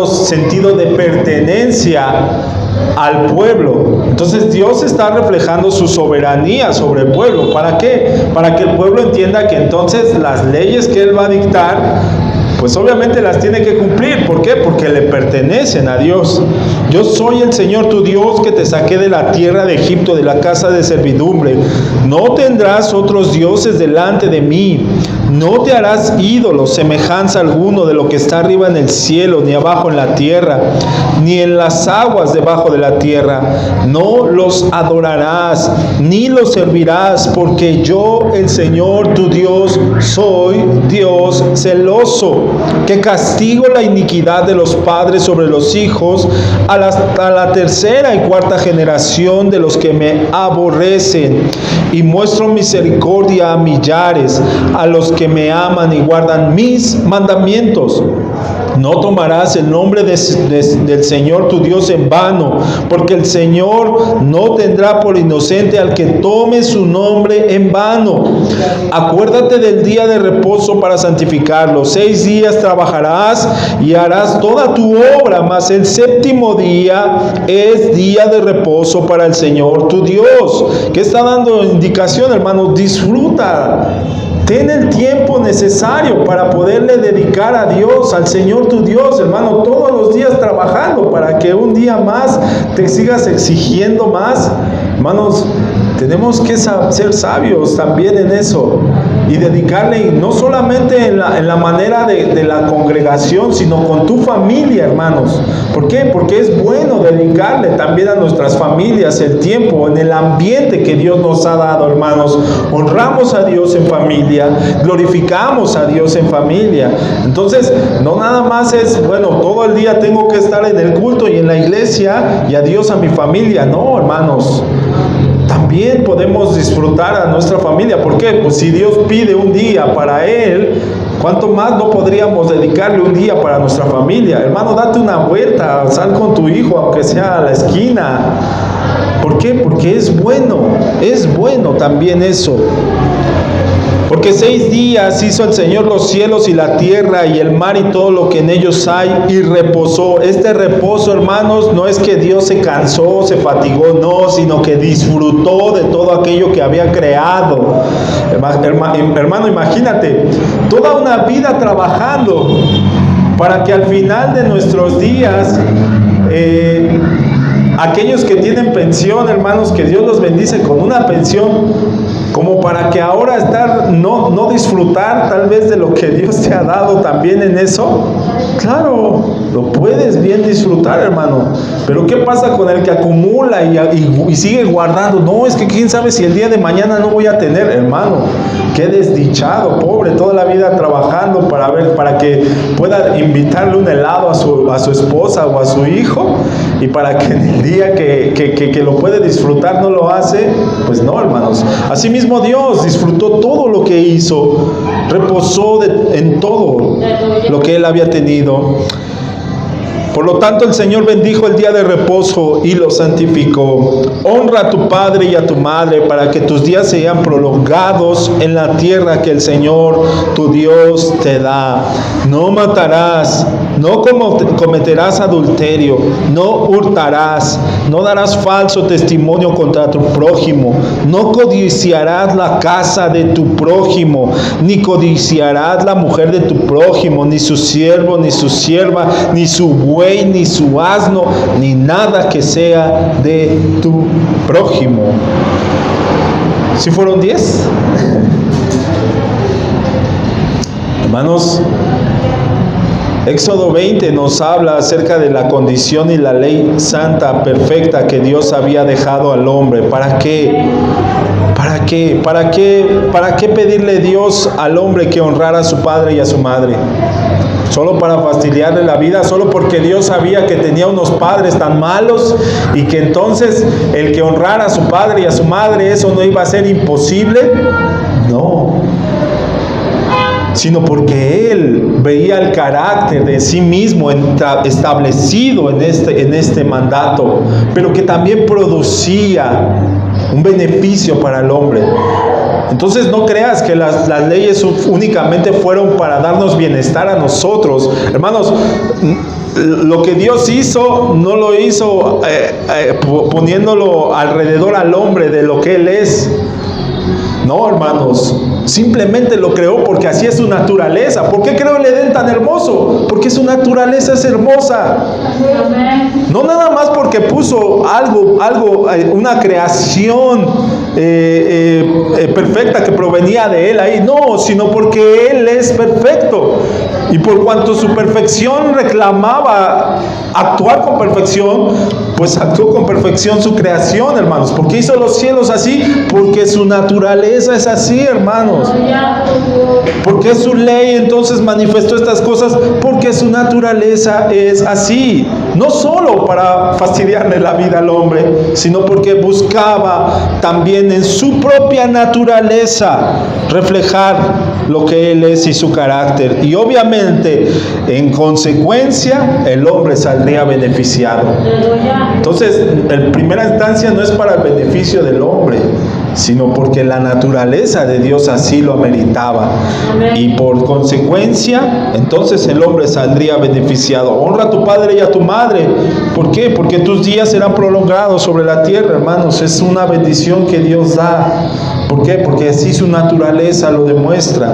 sentido de pertenencia al pueblo. Entonces Dios está reflejando su soberanía sobre el pueblo. ¿Para qué? Para que el pueblo entienda que entonces las leyes que Él va a dictar, pues obviamente las tiene que cumplir. ¿Por qué? Porque le pertenecen a Dios. Yo soy el Señor tu Dios, que te saqué de la tierra de Egipto, de la casa de servidumbre. No tendrás otros dioses delante de mí. No te harás ídolos, semejanza alguno de lo que está arriba en el cielo, ni abajo en la tierra, ni en las aguas debajo de la tierra. No los adorarás, ni los servirás, porque yo, el Señor tu Dios, soy Dios celoso, que castigo la iniquidad de los padres sobre los hijos, a la tercera y cuarta generación de los que me aborrecen, y muestro misericordia a millares, a los que me aman y guardan mis mandamientos. No tomarás el nombre del Señor tu Dios en vano, porque el Señor no tendrá por inocente al que tome su nombre en vano. Acuérdate del día de reposo para santificarlo. 6 días trabajarás y harás toda tu obra, mas el séptimo día es día de reposo para el Señor tu Dios. ¿Qué está dando indicación, hermanos? Disfruta. Ten el tiempo necesario para poderle dedicar a Dios, al Señor tu Dios, hermano, todos los días trabajando para que un día más te sigas exigiendo más. Hermanos, tenemos que ser sabios también en eso y dedicarle, no solamente en la manera de la congregación, sino con tu familia, hermanos. ¿Por qué? Porque es bueno dedicarle también a nuestras familias el tiempo en el ambiente que Dios nos ha dado, hermanos. Honramos a Dios en familia, glorificamos a Dios en familia. Entonces, no nada más es, bueno, todo el día tengo que estar en el culto y en la iglesia y adiós a mi familia. No, hermanos. También podemos disfrutar a nuestra familia. ¿Por qué? Pues si Dios pide un día para Él, ¿cuánto más no podríamos dedicarle un día para nuestra familia? Hermano, date una vuelta, sal con tu hijo, aunque sea a la esquina. ¿Por qué? Porque es bueno también eso. Porque 6 días hizo el Señor los cielos y la tierra y el mar y todo lo que en ellos hay, y reposó. Este reposo, hermanos, no es que Dios se cansó, se fatigó, no, sino que disfrutó de todo aquello que había creado. Hermano, imagínate, toda una vida trabajando para que al final de nuestros días, aquellos que tienen pensión, hermanos, que Dios los bendice con una pensión, como para que ahora no disfrutar tal vez de lo que Dios te ha dado también en eso. Claro, lo puedes bien disfrutar, hermano, pero ¿qué pasa con el que acumula y sigue guardando? No, es que quién sabe si el día de mañana no voy a tener, hermano. Qué desdichado, pobre, toda la vida trabajando para que pueda invitarle un helado a su esposa o a su hijo, y para que en el día que lo puede disfrutar no lo hace. Pues no, hermanos. Asimismo Dios disfrutó todo lo que hizo, reposó en todo lo que Él había tenido. Por lo tanto, el Señor bendijo el día de reposo y lo santificó. Honra a tu padre y a tu madre, para que tus días sean prolongados en la tierra que el Señor tu Dios te da. No matarás, no cometerás adulterio, no hurtarás, no darás falso testimonio contra tu prójimo, no codiciarás la casa de tu prójimo, ni codiciarás la mujer de tu prójimo, ni su siervo, ni su sierva, ni su buey, ni su asno, ni nada que sea de tu prójimo. ¿Sí fueron 10? Hermanos, Éxodo 20 nos habla acerca de la condición y la ley santa, perfecta que Dios había dejado al hombre. ¿Para qué? ¿Para qué? ¿Para qué pedirle a Dios al hombre que honrara a su padre y a su madre? solo para fastidiarle la vida, solo porque Dios sabía que tenía unos padres tan malos y que entonces el que honrara a su padre y a su madre, eso no iba a ser imposible. No, sino porque Él veía el carácter de sí mismo establecido en este mandato, pero que también producía un beneficio para el hombre. Entonces no creas que las leyes únicamente fueron para darnos bienestar a nosotros. Hermanos, lo que Dios hizo, no lo hizo poniéndolo alrededor al hombre de lo que Él es. No, hermanos, simplemente lo creó porque así es su naturaleza. ¿Por qué creó el Edén tan hermoso? Porque su naturaleza es hermosa. No nada más porque puso una creación perfecta que provenía de Él ahí, no, sino porque Él es perfecto. Y por cuanto su perfección reclamaba actuar con perfección, pues actuó con perfección su creación, hermanos. ¿Por qué hizo los cielos así? Porque su naturaleza es así, hermanos. ¿Por qué su ley entonces manifestó estas cosas? Porque su naturaleza es así. No solo para fastidiarle la vida al hombre, sino porque buscaba también en su propia naturaleza reflejar lo que Él es y su carácter. Y obviamente, en consecuencia, el hombre saldría beneficiado. Entonces, en primera instancia no es para el beneficio del hombre, sino porque la naturaleza de Dios así lo ameritaba. Y por consecuencia, entonces el hombre saldría beneficiado. Honra a tu padre y a tu madre. ¿Por qué? Porque tus días serán prolongados sobre la tierra, hermanos. Es una bendición que Dios da. ¿Por qué? Porque así su naturaleza lo demuestra.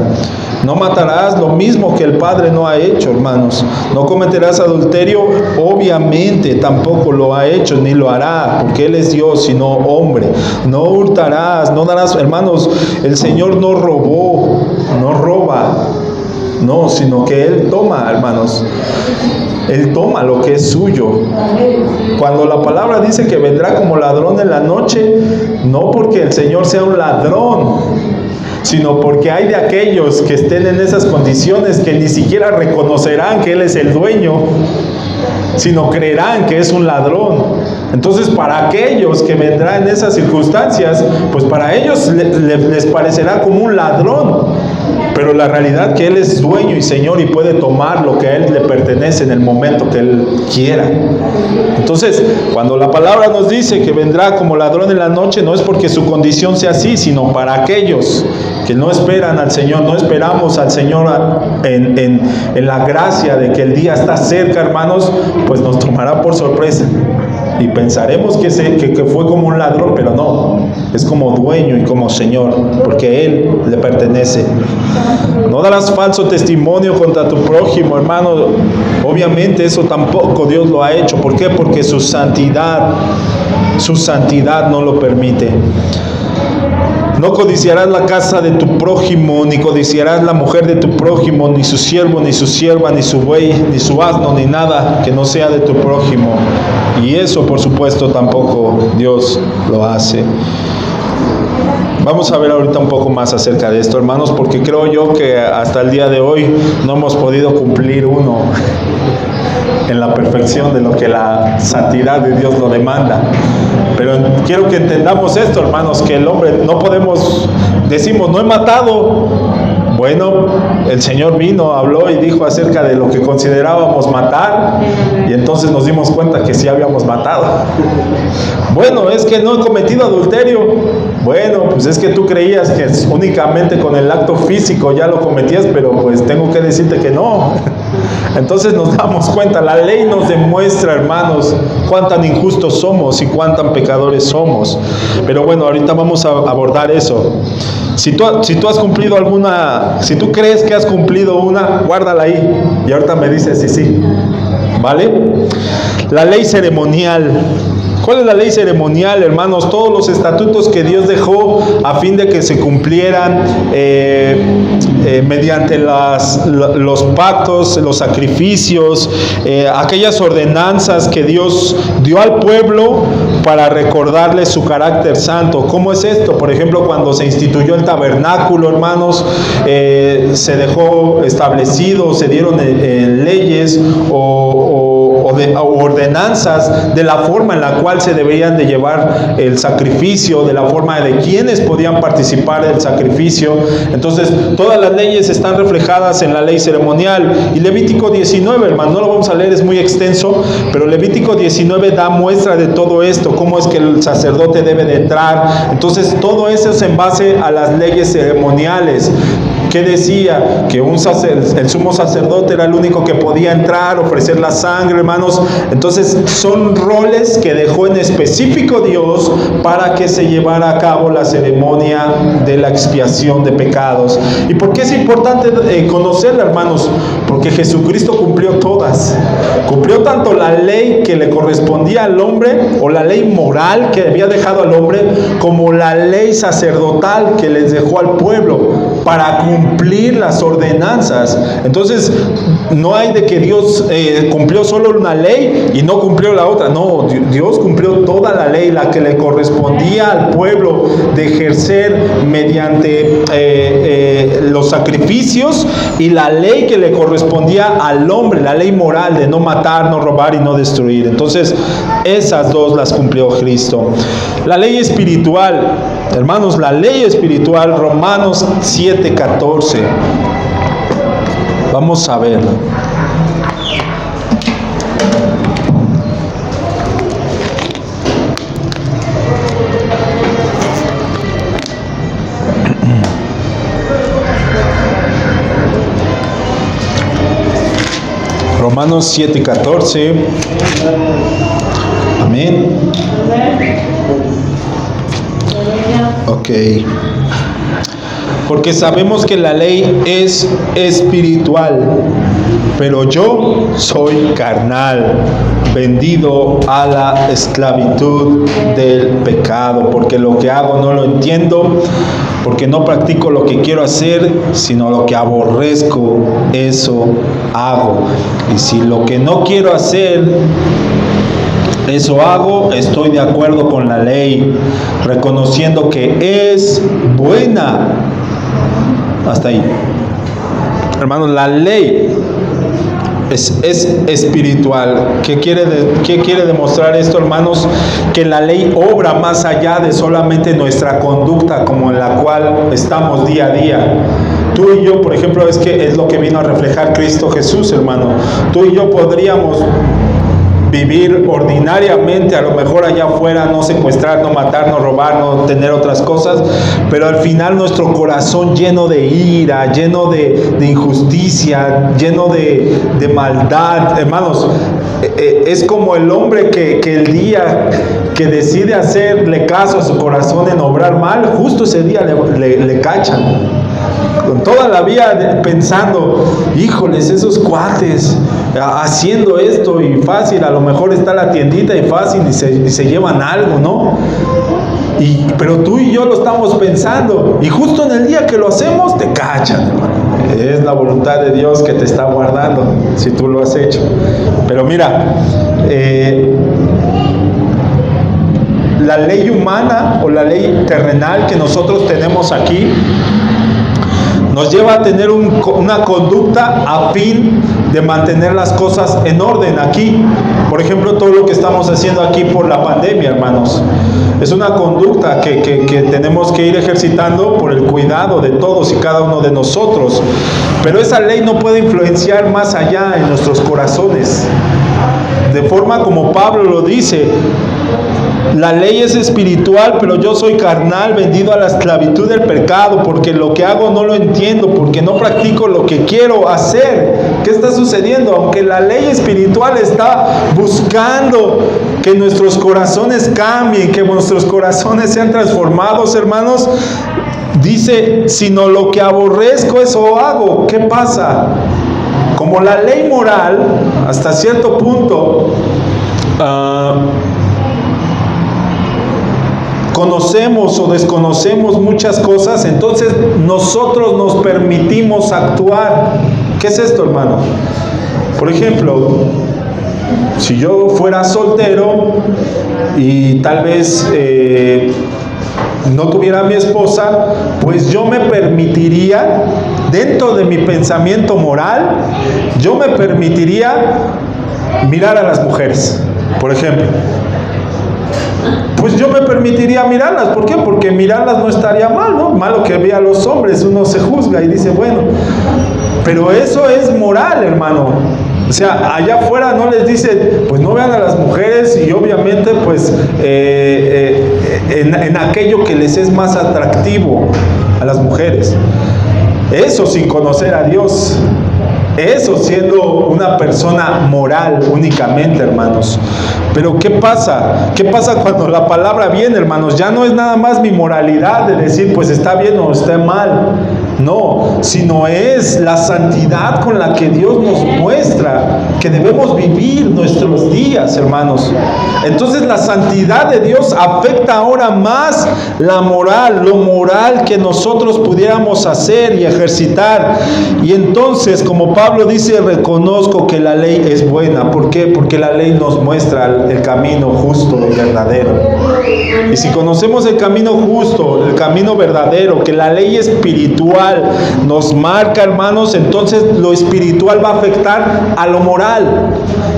No matarás, lo mismo que el Padre no ha hecho, hermanos. No cometerás adulterio, obviamente tampoco lo ha hecho ni lo hará, porque Él es Dios y no hombre. No hurtarás, no darás, hermanos, el Señor no robó, no roba, no, sino que Él toma, hermanos. Él toma lo que es suyo. Cuando la palabra dice que vendrá como ladrón en la noche, no porque el Señor sea un ladrón, sino porque hay de aquellos que estén en esas condiciones que ni siquiera reconocerán que Él es el dueño, sino creerán que es un ladrón. Entonces, para aquellos que vendrán en esas circunstancias, pues para ellos les parecerá como un ladrón, pero la realidad que Él es dueño y Señor y puede tomar lo que a Él le pertenece en el momento que Él quiera. Entonces, cuando la palabra nos dice que vendrá como ladrón en la noche, no es porque su condición sea así, sino para aquellos que no esperan al Señor, no esperamos al Señor en la gracia de que el día está cerca, hermanos, pues nos tomará por sorpresa. Y pensaremos que fue como un ladrón, pero no, es como dueño y como Señor, porque Él le pertenece. No darás falso testimonio contra tu prójimo, hermano. Obviamente eso tampoco Dios lo ha hecho. ¿Por qué? Porque su santidad no lo permite. No codiciarás la casa de tu prójimo, ni codiciarás la mujer de tu prójimo, ni su siervo, ni su sierva, ni su buey, ni su asno, ni nada que no sea de tu prójimo. Y eso, por supuesto, tampoco Dios lo hace. Vamos a ver ahorita un poco más acerca de esto, hermanos, porque creo yo que hasta el día de hoy no hemos podido cumplir uno en la perfección de lo que la santidad de Dios lo demanda. Pero quiero que entendamos esto, hermanos, que el hombre no podemos, decimos, no he matado. Bueno, el Señor vino, habló y dijo acerca de lo que considerábamos matar, y entonces nos dimos cuenta que sí habíamos matado. Bueno, es que no he cometido adulterio. Bueno, pues es que tú creías que únicamente con el acto físico ya lo cometías, pero pues tengo que decirte que no. Entonces nos damos cuenta, la ley nos demuestra, hermanos, cuán tan injustos somos y cuán tan pecadores somos. Pero bueno, ahorita vamos a abordar eso. Si tú has cumplido alguna, si tú crees que has cumplido una, guárdala ahí. Y ahorita me dices sí. ¿Vale? La ley ceremonial. ¿Cuál es la ley ceremonial, hermanos? Todos los estatutos que Dios dejó a fin de que se cumplieran mediante los pactos, los sacrificios, aquellas ordenanzas que Dios dio al pueblo para recordarle su carácter santo. ¿Cómo es esto? Por ejemplo, cuando se instituyó el tabernáculo, hermanos, se dejó establecido, se dieron leyes o ordenanzas de la forma en la cual se deberían de llevar el sacrificio, de la forma de quienes podían participar del sacrificio. Entonces, todas las leyes están reflejadas en la ley ceremonial. Y Levítico 19, hermano, no lo vamos a leer, es muy extenso, pero Levítico 19 da muestra de todo esto, cómo es que el sacerdote debe de entrar. Entonces, todo eso es en base a las leyes ceremoniales. ¿Qué decía? Que el sumo sacerdote era el único que podía entrar, ofrecer la sangre, hermanos. Entonces son roles que dejó en específico Dios para que se llevara a cabo la ceremonia de la expiación de pecados. ¿Y por qué es importante conocerla, hermanos? Porque Jesucristo cumplió todas. Cumplió tanto la ley que le correspondía al hombre, o la ley moral que había dejado al hombre, como la ley sacerdotal que les dejó al pueblo para cumplir las ordenanzas. Entonces no hay de que Dios cumplió solo una ley y no cumplió la otra. No, Dios cumplió toda la ley, la que le correspondía al pueblo de ejercer mediante los sacrificios, y la ley que le correspondía al hombre, la ley moral de no matar, no robar y no destruir. Entonces esas dos las cumplió Cristo. La ley espiritual, hermanos, la ley espiritual, Romanos 7:14. Vamos a ver. Romanos 7:14. Amén. Ok. Porque sabemos que la ley es espiritual, pero yo soy carnal, vendido a la esclavitud del pecado, porque lo que hago no lo entiendo, porque no practico lo que quiero hacer, sino lo que aborrezco, eso hago. Y si lo que no quiero hacer, eso hago, estoy de acuerdo con la ley, reconociendo que es buena. Hasta ahí. Hermanos, la ley es espiritual. ¿Qué quiere demostrar esto, hermanos? Que la ley obra más allá de solamente nuestra conducta, como en la cual estamos día a día. Tú y yo, por ejemplo, es lo que vino a reflejar Cristo Jesús, hermano. Tú y yo podríamos vivir ordinariamente, a lo mejor allá afuera, no secuestrar, no matar, no robar, no tener otras cosas, pero al final nuestro corazón lleno de ira, lleno de injusticia, lleno de maldad. Hermanos, es como el hombre que el día que decide hacerle caso a su corazón en obrar mal, justo ese día le cachan. Con toda la vida pensando, híjoles, esos cuates haciendo esto, y fácil, a lo mejor está la tiendita y fácil y se llevan algo, ¿no? Pero tú y yo lo estamos pensando, y justo en el día que lo hacemos te cachan, hermano. Es la voluntad de Dios que te está guardando si tú lo has hecho. Pero mira, la ley humana o la ley terrenal que nosotros tenemos aquí nos lleva a tener una conducta a fin de mantener las cosas en orden aquí. Por ejemplo, todo lo que estamos haciendo aquí por la pandemia, hermanos, es una conducta que tenemos que ir ejercitando por el cuidado de todos y cada uno de nosotros. Pero esa ley no puede influenciar más allá en nuestros corazones. De forma como Pablo lo dice, la ley es espiritual, pero yo soy carnal, vendido a la esclavitud del pecado, porque lo que hago no lo entiendo, porque no practico lo que quiero hacer. ¿Qué está sucediendo? Aunque la ley espiritual está buscando que nuestros corazones cambien, que nuestros corazones sean transformados, hermanos, dice, sino lo que aborrezco, eso hago. ¿Qué pasa? Como la ley moral, hasta cierto punto, conocemos o desconocemos muchas cosas, entonces nosotros nos permitimos actuar. ¿Qué es esto, hermano? Por ejemplo, si yo fuera soltero y tal vez no tuviera a mi esposa, pues yo me permitiría, dentro de mi pensamiento moral, yo me permitiría mirar a las mujeres, por ejemplo. Pues yo me permitiría mirarlas. ¿Por qué? Porque mirarlas no estaría mal, ¿no? Malo que vea a los hombres, uno se juzga y dice, bueno, pero eso es moral, hermano. O sea, allá afuera no les dice, pues no vean a las mujeres, y obviamente pues en aquello que les es más atractivo a las mujeres. Eso sin conocer a Dios. Eso siendo una persona moral únicamente, hermanos. Pero ¿qué pasa? ¿Qué pasa cuando la palabra viene, hermanos? Ya no es nada más mi moralidad de decir, pues está bien o está mal. No, sino es la santidad con la que Dios nos muestra que debemos vivir nuestros días, hermanos. Entonces la santidad de Dios afecta ahora más la moral, lo moral que nosotros pudiéramos hacer y ejercitar. Y entonces, como Pablo dice, reconozco que la ley es buena. ¿Por qué? Porque la ley nos muestra el camino justo y verdadero. Y si conocemos el camino justo, el camino verdadero, que la ley espiritual nos marca, hermanos, entonces lo espiritual va a afectar a lo moral.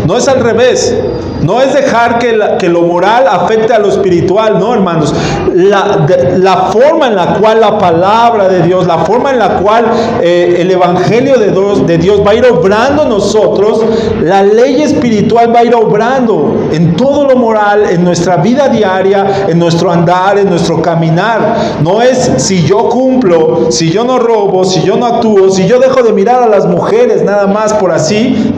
No es al revés. No es dejar que lo moral afecte a lo espiritual, no, hermanos. La forma en la cual la palabra de Dios, la forma en la cual el evangelio de Dios va a ir obrando en nosotros, la ley espiritual va a ir obrando en todo lo moral, en nuestra vida diaria, en nuestro andar, en nuestro caminar. No es si yo cumplo, si yo no robo, si yo no actúo, si yo dejo de mirar a las mujeres nada más por así.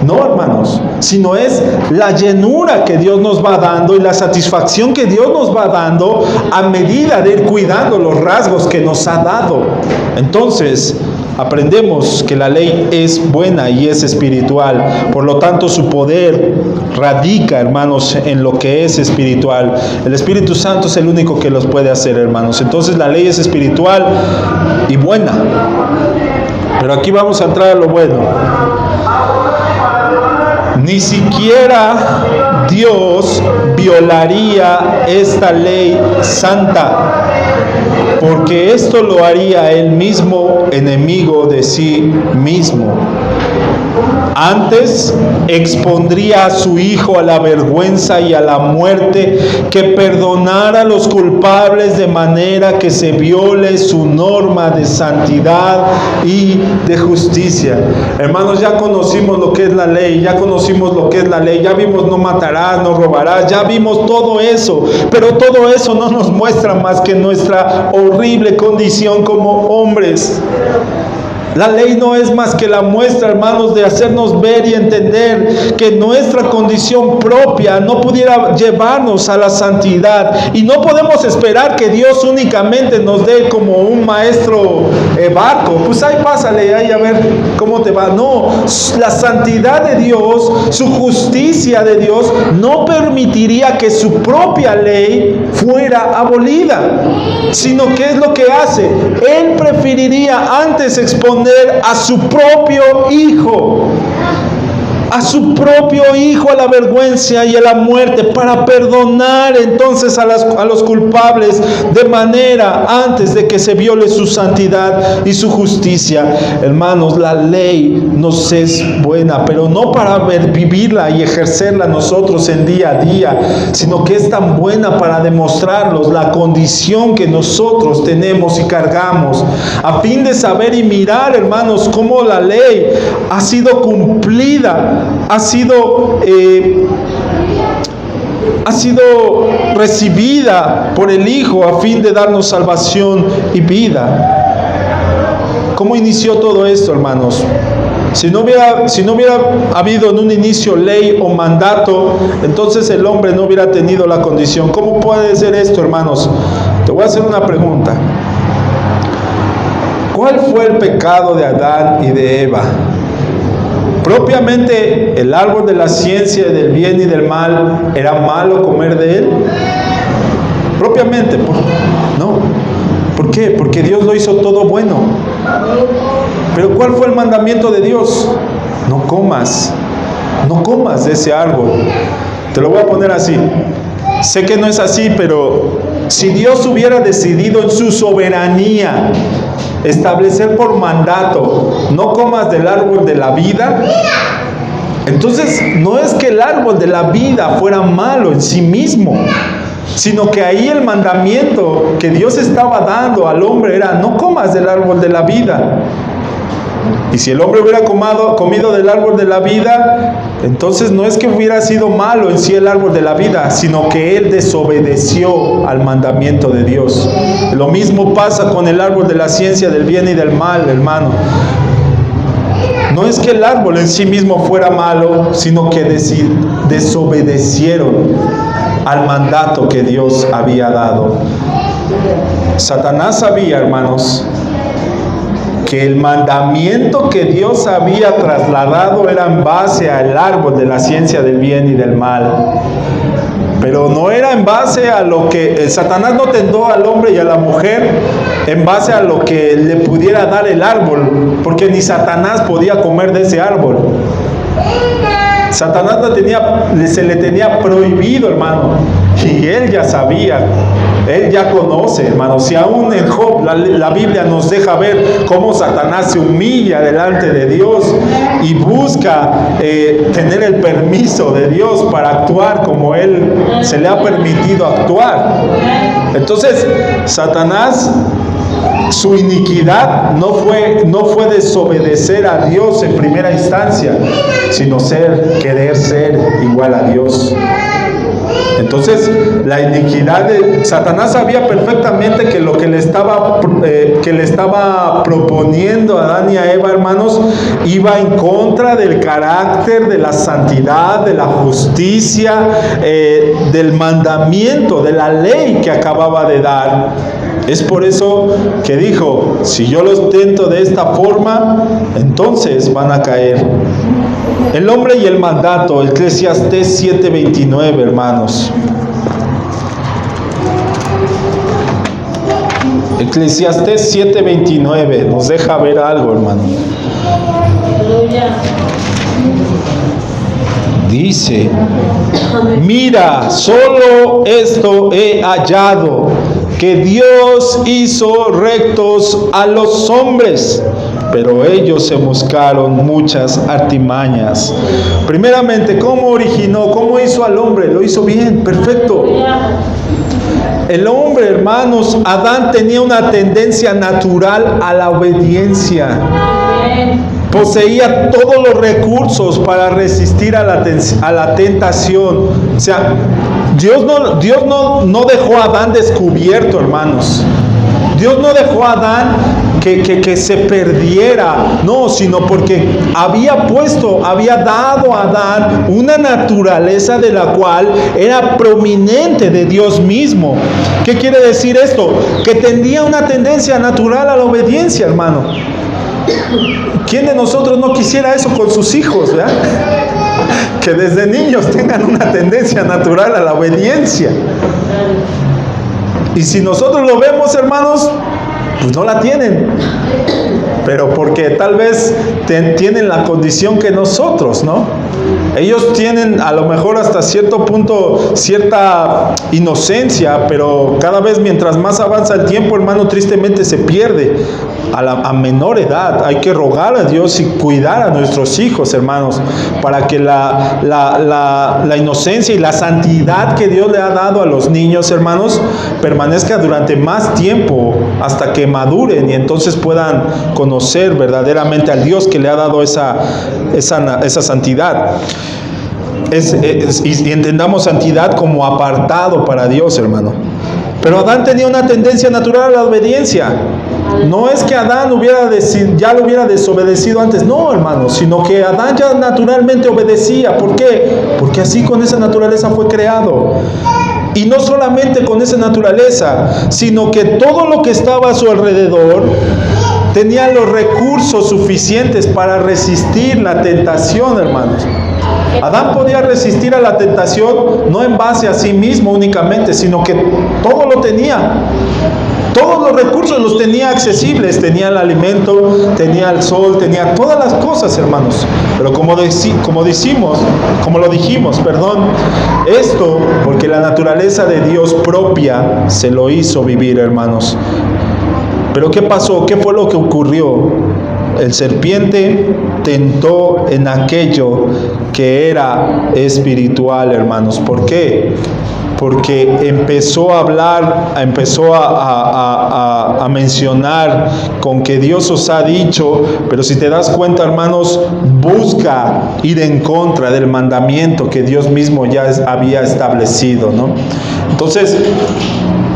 No, hermanos, sino es la llenura que Dios nos va dando y la satisfacción que Dios nos va dando a medida de ir cuidando los rasgos que nos ha dado. Entonces, aprendemos que la ley es buena y es espiritual. Por lo tanto, su poder radica, hermanos, en lo que es espiritual. El Espíritu Santo es el único que los puede hacer, hermanos. Entonces, la ley es espiritual y buena. Pero aquí vamos a entrar a lo bueno. Ni siquiera Dios violaría esta ley santa, porque esto lo haría él mismo enemigo de sí mismo. Antes expondría a su Hijo a la vergüenza y a la muerte, que perdonara a los culpables de manera que se viole su norma de santidad y de justicia. Hermanos, ya conocimos lo que es la ley, ya conocimos lo que es la ley, ya vimos no matarás, no robarás, ya vimos todo eso, pero todo eso no nos muestra más que nuestra horrible condición como hombres. La ley no es más que la muestra, hermanos, de hacernos ver y entender que nuestra condición propia no pudiera llevarnos a la santidad. Y no podemos esperar que Dios únicamente nos dé como un maestro barco. Pues ahí pásale, ahí a ver cómo te va. No, la santidad de Dios, su justicia de Dios, no permitiría que su propia ley fuera abolida. Sino ¿qué es lo que hace? Él preferiría antes exponer a su propio Hijo, a la vergüenza y a la muerte, para perdonar entonces a los culpables de manera antes de que se viole su santidad y su justicia. Hermanos, la ley nos es buena, pero no para vivirla y ejercerla nosotros en día a día, sino que es tan buena para demostrarnos la condición que nosotros tenemos y cargamos, a fin de saber y mirar, hermanos, cómo la ley ha sido cumplida, ha sido recibida por el Hijo a fin de darnos salvación y vida. ¿Cómo inició todo esto, hermanos? Si no hubiera habido en un inicio ley o mandato, entonces el hombre no hubiera tenido la condición. ¿Cómo puede ser esto, hermanos? Te voy a hacer una pregunta. ¿Cuál fue el pecado de Adán y de Eva? Propiamente el árbol de la ciencia del bien y del mal, ¿era malo comer de él? propiamente, no. ¿Por qué? Porque Dios lo hizo todo bueno. Pero ¿cuál fue el mandamiento de Dios? No comas de ese árbol. Te lo voy a poner así. Sé que no es así, pero si Dios hubiera decidido en su soberanía establecer por mandato, no comas del árbol de la vida, entonces no es que el árbol de la vida fuera malo en sí mismo, sino que ahí el mandamiento que Dios estaba dando al hombre era: no comas del árbol de la vida. Y si el hombre hubiera comido del árbol de la vida, entonces no es que hubiera sido malo en sí el árbol de la vida, sino que él desobedeció al mandamiento de Dios. Lo mismo pasa con el árbol de la ciencia del bien y del mal, hermano. No es que el árbol en sí mismo fuera malo, sino que desobedecieron al mandato que Dios había dado. Satanás sabía, hermanos, que el mandamiento que Dios había trasladado era en base al árbol de la ciencia del bien y del mal. Pero no era en base a lo que Satanás no tentó al hombre y a la mujer en base a lo que le pudiera dar el árbol, porque ni Satanás podía comer de ese árbol. Satanás se le tenía prohibido, hermano, y él ya sabía, él ya conoce, hermano. Si aún en Job la Biblia nos deja ver cómo Satanás se humilla delante de Dios y busca tener el permiso de Dios para actuar como él se le ha permitido actuar. Entonces Satanás, su iniquidad no fue desobedecer a Dios en primera instancia, sino querer ser igual a Dios. Entonces, la iniquidad de Satanás sabía perfectamente que lo que le estaba proponiendo a Adán y a Eva, hermanos, iba en contra del carácter, de la santidad, de la justicia, del mandamiento, de la ley que acababa de dar. Es por eso que dijo: si yo los tento de esta forma, entonces van a caer. El hombre y el mandato, Eclesiastés 7:29, hermanos. Eclesiastés 7:29 nos deja ver algo, hermano. Dice: mira, solo esto he hallado, que Dios hizo rectos a los hombres, pero ellos se buscaron muchas artimañas. Primeramente, ¿cómo originó? ¿Cómo hizo al hombre? Lo hizo bien, perfecto. El hombre, hermanos, Adán tenía una tendencia natural a la obediencia. Poseía todos los recursos para resistir a la tentación. O sea, Dios no dejó a Adán descubierto, hermanos. Dios no dejó a Adán que se perdiera, no, sino porque había dado a Adán una naturaleza de la cual era prominente de Dios mismo. ¿Qué quiere decir esto? Que tenía una tendencia natural a la obediencia, hermano. ¿Quién de nosotros no quisiera eso con sus hijos, verdad? Que desde niños tengan una tendencia natural a la obediencia. Y si nosotros lo vemos, hermanos, pues no la tienen, pero porque tal vez tienen la condición que nosotros, ¿no? Ellos tienen a lo mejor hasta cierto punto cierta inocencia, pero cada vez mientras más avanza el tiempo, hermano, tristemente se pierde a menor edad. Hay que rogar a Dios y cuidar a nuestros hijos, hermanos, para que la inocencia y la santidad que Dios le ha dado a los niños, hermanos, permanezca durante más tiempo hasta que maduren y entonces puedan conocer verdaderamente al Dios que le ha dado esa santidad. Y entendamos santidad como apartado para Dios, hermano. Pero Adán tenía una tendencia natural a la obediencia. No es que Adán ya lo hubiera desobedecido antes, no, hermano, sino que Adán ya naturalmente obedecía. ¿Por qué? Porque así con esa naturaleza fue creado. Y no solamente con esa naturaleza, sino que todo lo que estaba a su alrededor tenía los recursos suficientes para resistir la tentación, hermanos. Adán podía resistir a la tentación no en base a sí mismo únicamente, sino que todo lo tenía. Todos los recursos los tenía accesibles, tenía el alimento, tenía el sol, tenía todas las cosas, hermanos. Pero como lo dijimos, esto porque la naturaleza de Dios propia se lo hizo vivir, hermanos. Pero ¿qué pasó? ¿Qué fue lo que ocurrió? El serpiente tentó en aquello que era espiritual, hermanos. ¿Por qué? Porque empezó a hablar, empezó a mencionar con que Dios os ha dicho, pero si te das cuenta, hermanos, busca ir en contra del mandamiento que Dios mismo ya había establecido, ¿no? Entonces,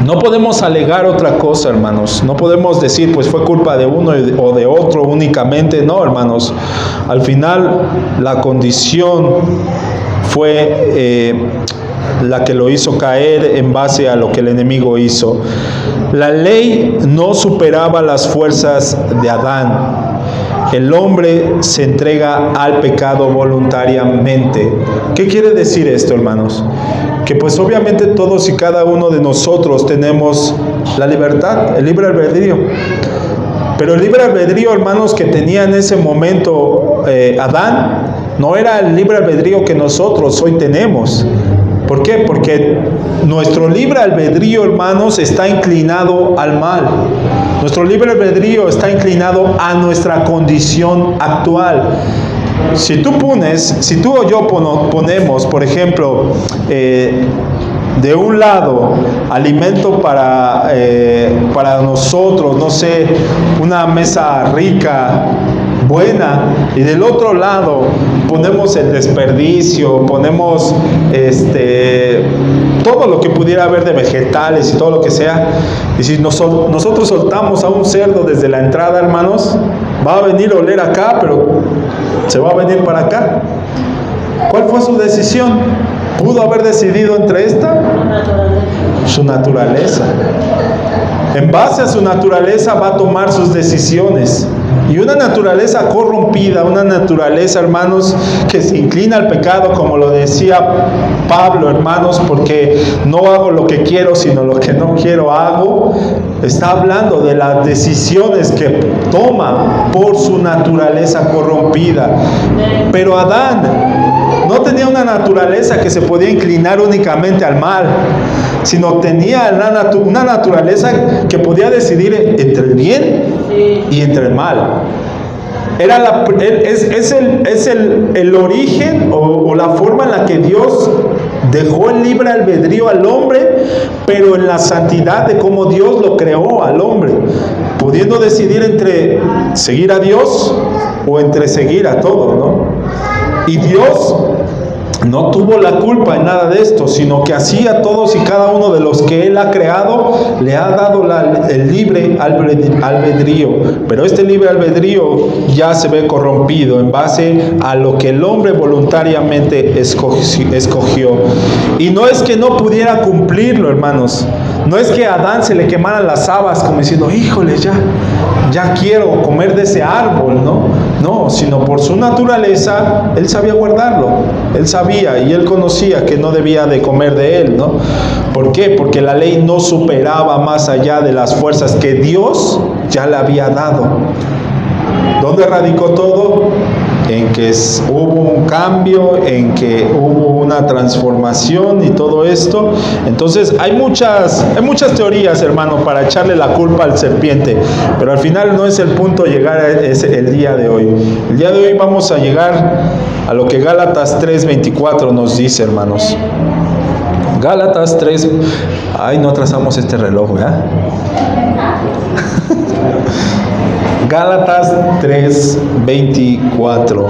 no podemos alegar otra cosa, hermanos. No podemos decir, pues fue culpa de uno o de otro únicamente. No, hermanos. Al final, la condición fue la que lo hizo caer en base a lo que el enemigo hizo. La ley no superaba las fuerzas de Adán. El hombre se entrega al pecado voluntariamente. ¿Qué quiere decir esto, hermanos? Que pues obviamente todos y cada uno de nosotros tenemos la libertad, el libre albedrío. Pero el libre albedrío, hermanos, que tenía en ese momento Adán, no era el libre albedrío que nosotros hoy tenemos. ¿Por qué? Porque nuestro libre albedrío, hermanos, está inclinado al mal. Nuestro libre albedrío está inclinado a nuestra condición actual. Si tú o yo ponemos, por ejemplo, de un lado alimento para nosotros, no sé, una mesa rica, buena, y del otro lado ponemos el desperdicio, ponemos todo lo que pudiera haber de vegetales y todo lo que sea, y si nosotros soltamos a un cerdo desde la entrada, hermanos, va a venir a oler acá, pero se va a venir para acá. ¿Cuál fue su decisión? ¿Pudo haber decidido entre esta? Su naturaleza. En base a su naturaleza va a tomar sus decisiones. Y una naturaleza corrompida, una naturaleza, hermanos, que se inclina al pecado, como lo decía Pablo, hermanos, porque no hago lo que quiero, sino lo que no quiero hago. Está hablando de las decisiones que toma por su naturaleza corrompida. Pero Adán no tenía una naturaleza que se podía inclinar únicamente al mal, sino tenía una naturaleza que podía decidir entre el bien y entre el mal. Es el origen o la forma en la que Dios dejó el libre albedrío al hombre, pero en la santidad de cómo Dios lo creó al hombre, pudiendo decidir entre seguir a Dios o entre seguir a todo, ¿no? Y Dios no tuvo la culpa en nada de esto, sino que así a todos y cada uno de los que Él ha creado, le ha dado el libre albedrío. Pero este libre albedrío ya se ve corrompido en base a lo que el hombre voluntariamente escogió. Y no es que no pudiera cumplirlo, hermanos. No es que a Adán se le quemaran las habas como diciendo, híjole, ya quiero comer de ese árbol, ¿no? No, sino por su naturaleza, él sabía guardarlo. Él sabía y él conocía que no debía de comer de él, ¿no? ¿Por qué? Porque la ley no superaba más allá de las fuerzas que Dios ya le había dado. ¿Dónde radicó todo? En que hubo un cambio, en que hubo una transformación y todo esto. Entonces hay muchas teorías, hermano, para echarle la culpa al serpiente, pero al final no es el punto llegar a el día de hoy. El día de hoy vamos a llegar a lo que Gálatas 3:24 nos dice, hermanos. Gálatas 3. Ay, no trazamos este reloj, ¿verdad? Gálatas 3:24.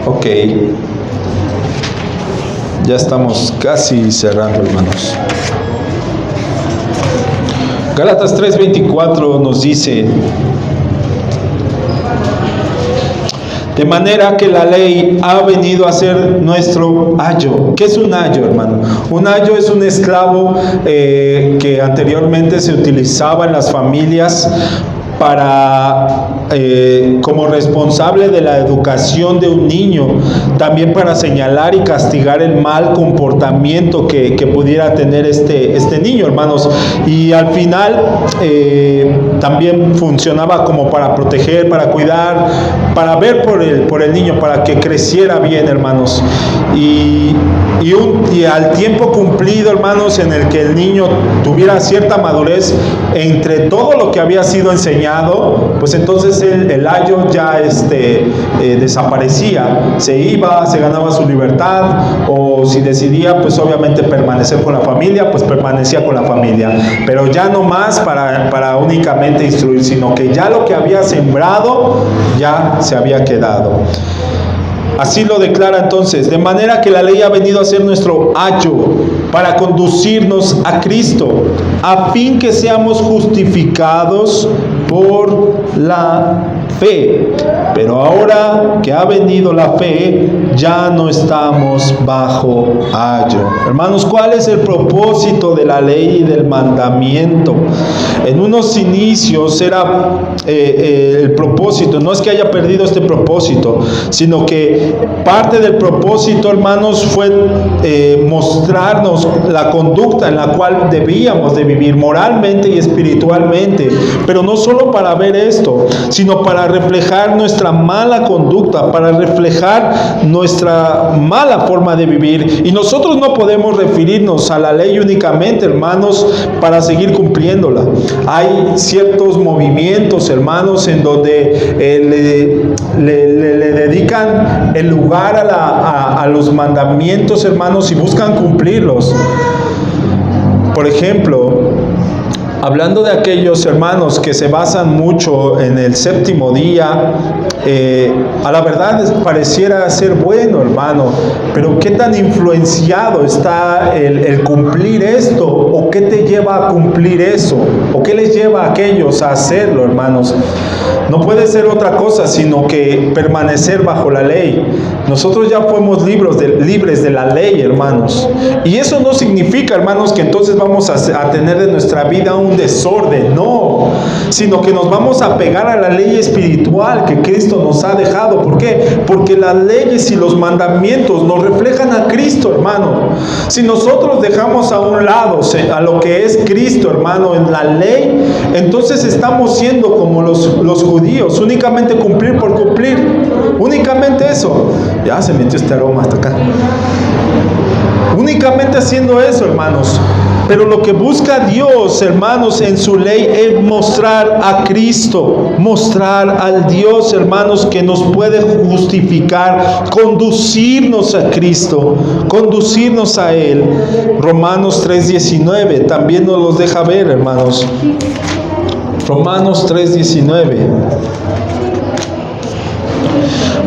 Ok. Ya estamos casi cerrando, hermanos. Gálatas 3:24 nos dice: de manera que la ley ha venido a ser nuestro ayo. ¿Qué es un ayo, hermano? Un ayo es un esclavo que anteriormente se utilizaba en las familias como responsable de la educación de un niño, también para señalar y castigar el mal comportamiento que pudiera tener este niño, hermanos. Y al final también funcionaba como para proteger, para cuidar, para ver por el niño, para que creciera bien, hermanos. Y al tiempo cumplido, hermanos, en el que el niño tuviera cierta madurez entre todo lo que había sido enseñado, pues entonces el ayo ya desaparecía, se iba, se ganaba su libertad, o si decidía pues obviamente permanecer con la familia, pues permanecía con la familia, pero ya no más para únicamente instruir, sino que ya lo que había sembrado ya se había quedado. Así lo declara entonces, de manera que la ley ha venido a ser nuestro ayo para conducirnos a Cristo, a fin que seamos justificados por la fe. Pero ahora que ha venido la fe, ya no estamos bajo ayo. Hermanos, ¿cuál es el propósito de la ley y del mandamiento? En unos inicios era el propósito, no es que haya perdido este propósito, sino que parte del propósito, hermanos, fue mostrarnos la conducta en la cual debíamos de vivir moralmente y espiritualmente, pero no solo para ver esto, sino para reflejar nuestra mala conducta, para reflejar nuestra mala forma de vivir. Y nosotros no podemos referirnos a la ley únicamente, hermanos, para seguir cumpliéndola. Hay ciertos movimientos, hermanos, en donde le dedican el lugar a los mandamientos, hermanos, y buscan cumplirlos. Por ejemplo, hablando de aquellos hermanos que se basan mucho en el séptimo día, a la verdad pareciera ser bueno, hermano, pero ¿qué tan influenciado está el cumplir esto? ¿O qué te lleva a cumplir eso? ¿O qué les lleva a aquellos a hacerlo, hermanos? No puede ser otra cosa sino que permanecer bajo la ley. Nosotros ya fuimos libres de la ley, hermanos. Y eso no significa, hermanos, que entonces vamos a tener de nuestra vida un desorden, no, sino que nos vamos a pegar a la ley espiritual que Cristo nos ha dejado. ¿Por qué? Porque las leyes y los mandamientos nos reflejan a Cristo, hermano. Si nosotros dejamos a un lado a lo que es Cristo, hermano, en la ley, entonces estamos siendo como los judíos, únicamente cumplir por cumplir, únicamente eso. Ya se metió este aroma hasta acá. Únicamente haciendo eso, hermanos. Pero lo que busca Dios, hermanos, en su ley es mostrar a Cristo, mostrar al Dios, hermanos, que nos puede justificar, conducirnos a Cristo, conducirnos a Él. Romanos 3:19 también nos los deja ver, hermanos. Romanos 3:19.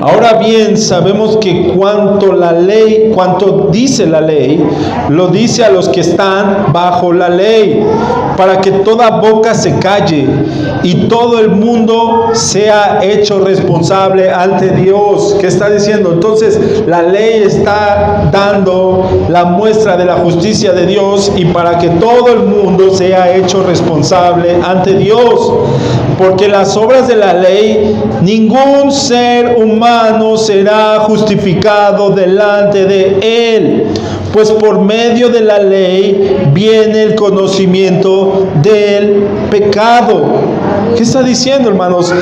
Ahora bien, sabemos que cuanto dice la ley, lo dice a los que están bajo la ley, para que toda boca se calle y todo el mundo sea hecho responsable ante Dios. ¿Qué está diciendo? Entonces, la ley está dando la muestra de la justicia de Dios, y para que todo el mundo sea hecho responsable ante Dios. Porque las obras de la ley, ningún ser humano será justificado delante de Él, pues por medio de la ley viene el conocimiento del pecado. ¿Qué está diciendo, hermanos?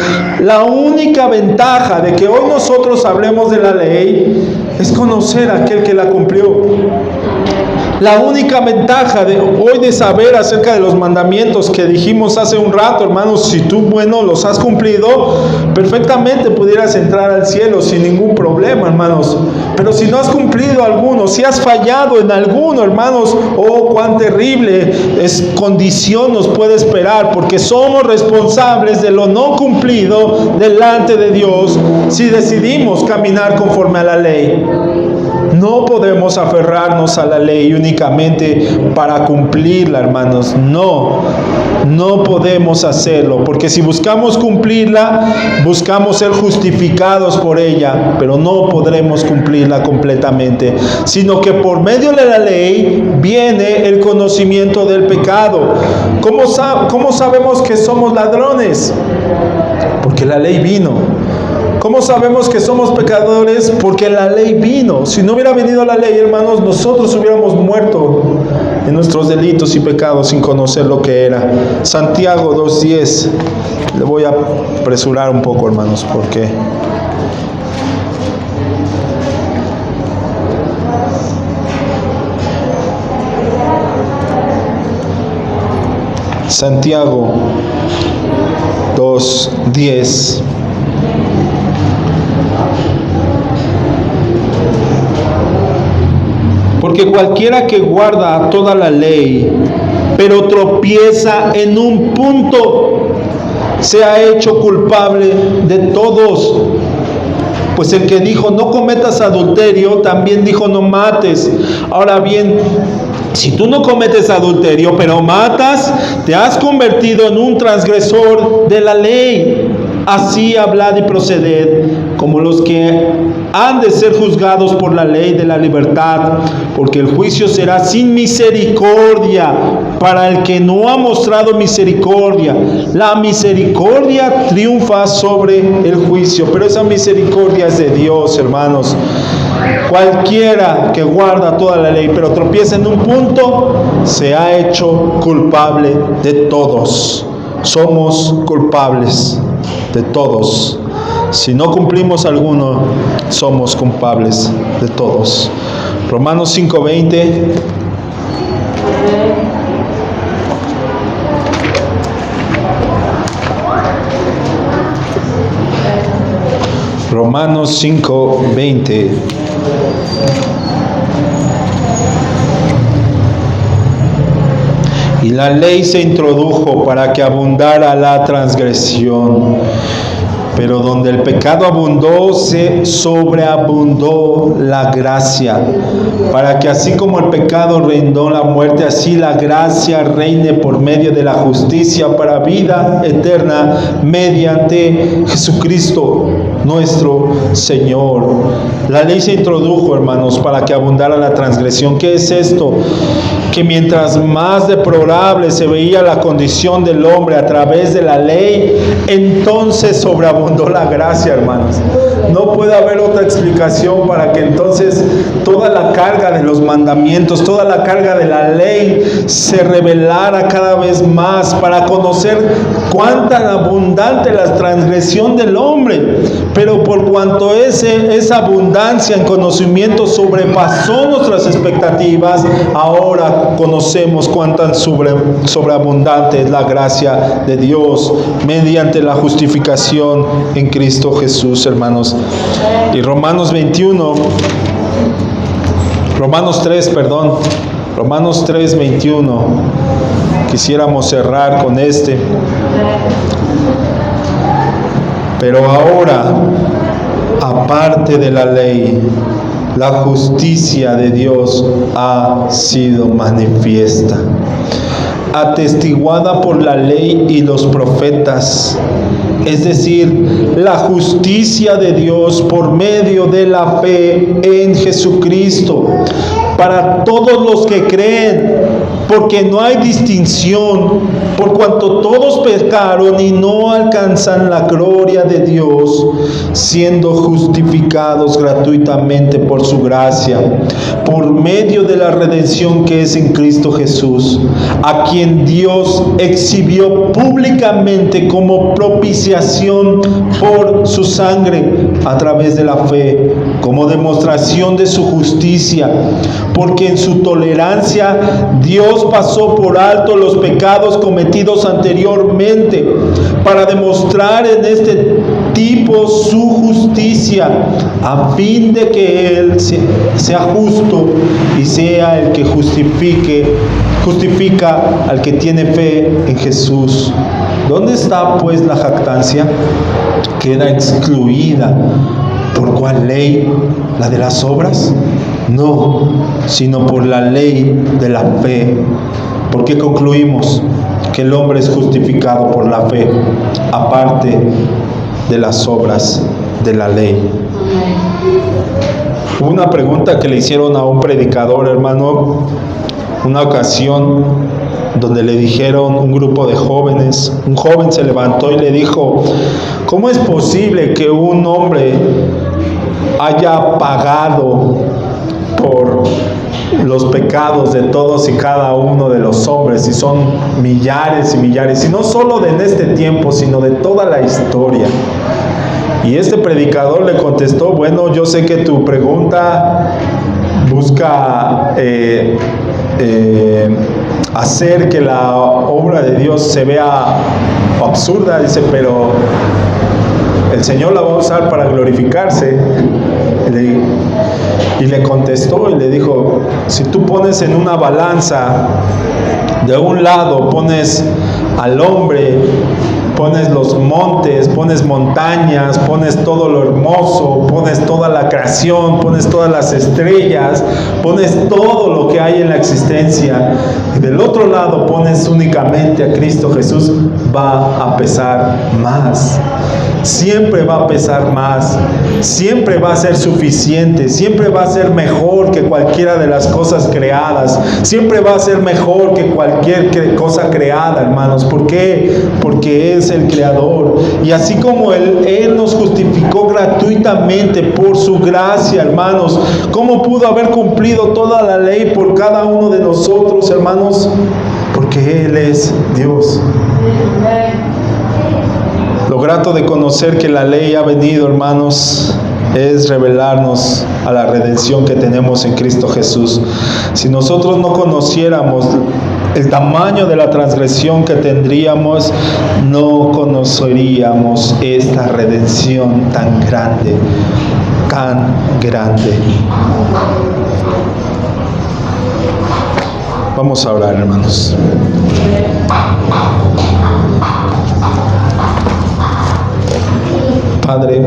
La única ventaja de que hoy nosotros hablemos de la ley es conocer a aquel que la cumplió. La única ventaja de hoy de saber acerca de los mandamientos que dijimos hace un rato, hermanos, si tú, los has cumplido, perfectamente pudieras entrar al cielo sin ningún problema, hermanos. Pero si no has cumplido alguno, si has fallado en alguno, hermanos, oh, cuán terrible condición nos puede esperar, porque somos responsables de lo no cumplido delante de Dios si decidimos caminar conforme a la ley. No podemos aferrarnos a la ley únicamente para cumplirla, hermanos. No podemos hacerlo, porque si buscamos cumplirla, buscamos ser justificados por ella, pero no podremos cumplirla completamente, sino que por medio de la ley viene el conocimiento del pecado. ¿Cómo sabemos que somos ladrones? Porque la ley vino. ¿Cómo sabemos que somos pecadores? Porque la ley vino. Si no hubiera venido la ley, hermanos, nosotros hubiéramos muerto en nuestros delitos y pecados sin conocer lo que era. Santiago 2:10. Le voy a apresurar un poco, hermanos, porque Santiago 2:10. Porque cualquiera que guarda toda la ley, pero tropieza en un punto, se ha hecho culpable de todos. Pues el que dijo no cometas adulterio, también dijo no mates. Ahora bien, si tú no cometes adulterio, pero matas, te has convertido en un transgresor de la ley. Así hablad y proceded como los que han de ser juzgados por la ley de la libertad, porque el juicio será sin misericordia para el que no ha mostrado misericordia. La misericordia triunfa sobre el juicio, pero esa misericordia es de Dios, hermanos. Cualquiera que guarda toda la ley, pero tropieza en un punto, se ha hecho culpable de todos. Somos culpables de todos. Si no cumplimos alguno, somos culpables de todos. Romanos 5:20. Romanos 5:20. Y la ley se introdujo para que abundara la transgresión. Pero donde el pecado abundó, se sobreabundó la gracia, para que así como el pecado reinó la muerte, así la gracia reine por medio de la justicia para vida eterna, mediante Jesucristo nuestro Señor. La ley se introdujo, hermanos, para que abundara la transgresión. ¿Qué es esto? Que mientras más deplorable se veía la condición del hombre a través de la ley, entonces sobreabundó la gracia, hermanos. No puede haber otra explicación para que entonces toda la carga de los mandamientos, toda la carga de la ley se revelara cada vez más, para conocer cuán tan abundante la transgresión del hombre. Pero por cuanto esa abundancia en conocimiento sobrepasó nuestras expectativas, ahora conocemos cuán tan sobreabundante es la gracia de Dios mediante la justificación en Cristo Jesús, hermanos. Y Romanos 3:21. Quisiéramos cerrar con este. Pero ahora, aparte de la ley, la justicia de Dios ha sido manifiesta, atestiguada por la ley y los profetas, es decir, la justicia de Dios por medio de la fe en Jesucristo, para todos los que creen, porque no hay distinción, por cuanto todos pecaron y no alcanzan la gloria de Dios, siendo justificados gratuitamente por su gracia, por medio de la redención que es en Cristo Jesús, a quien Dios exhibió públicamente como propiciación por su sangre, a través de la fe, como demostración de su justicia, porque en su tolerancia Dios pasó por alto los pecados cometidos anteriormente, para demostrar en este tipo su justicia, a fin de que Él sea justo y sea el que justifica al que tiene fe en Jesús. ¿Dónde está pues la jactancia? Queda excluida. ¿Por cuál ley? ¿La de las obras? No, sino por la ley de la fe. Porque concluimos que el hombre es justificado por la fe, aparte de las obras de la ley. Hubo una pregunta que le hicieron a un predicador, hermano, una ocasión donde le dijeron un grupo de jóvenes, un joven se levantó y le dijo: ¿cómo es posible que un hombre haya pagado por los pecados de todos y cada uno de los hombres, y son millares y millares, y no solo en este tiempo, sino de toda la historia? Y este predicador le contestó: bueno, yo sé que tu pregunta busca hacer que la obra de Dios se vea absurda, dice, pero el Señor la va a usar para glorificarse. Y le contestó y le dijo: si tú pones en una balanza, de un lado pones al hombre, pones los montes, pones montañas, pones todo lo hermoso, pones toda la creación, pones todas las estrellas, pones todo lo que hay en la existencia, y del otro lado pones únicamente a Cristo Jesús, va a pesar más. Siempre va a pesar más, siempre va a ser suficiente, siempre va a ser mejor que cualquiera de las cosas creadas, siempre va a ser mejor que cualquier cosa creada, hermanos. ¿Por qué? Porque es el Creador. Y así como Él nos justificó gratuitamente por su gracia, hermanos, ¿cómo pudo haber cumplido toda la ley por cada uno de nosotros, hermanos? Porque Él es Dios. Lo grato de conocer que la ley ha venido, hermanos, es revelarnos a la redención que tenemos en Cristo Jesús. Si nosotros no conociéramos el tamaño de la transgresión que tendríamos, no conoceríamos esta redención tan grande, tan grande. Vamos a orar, hermanos. Padre,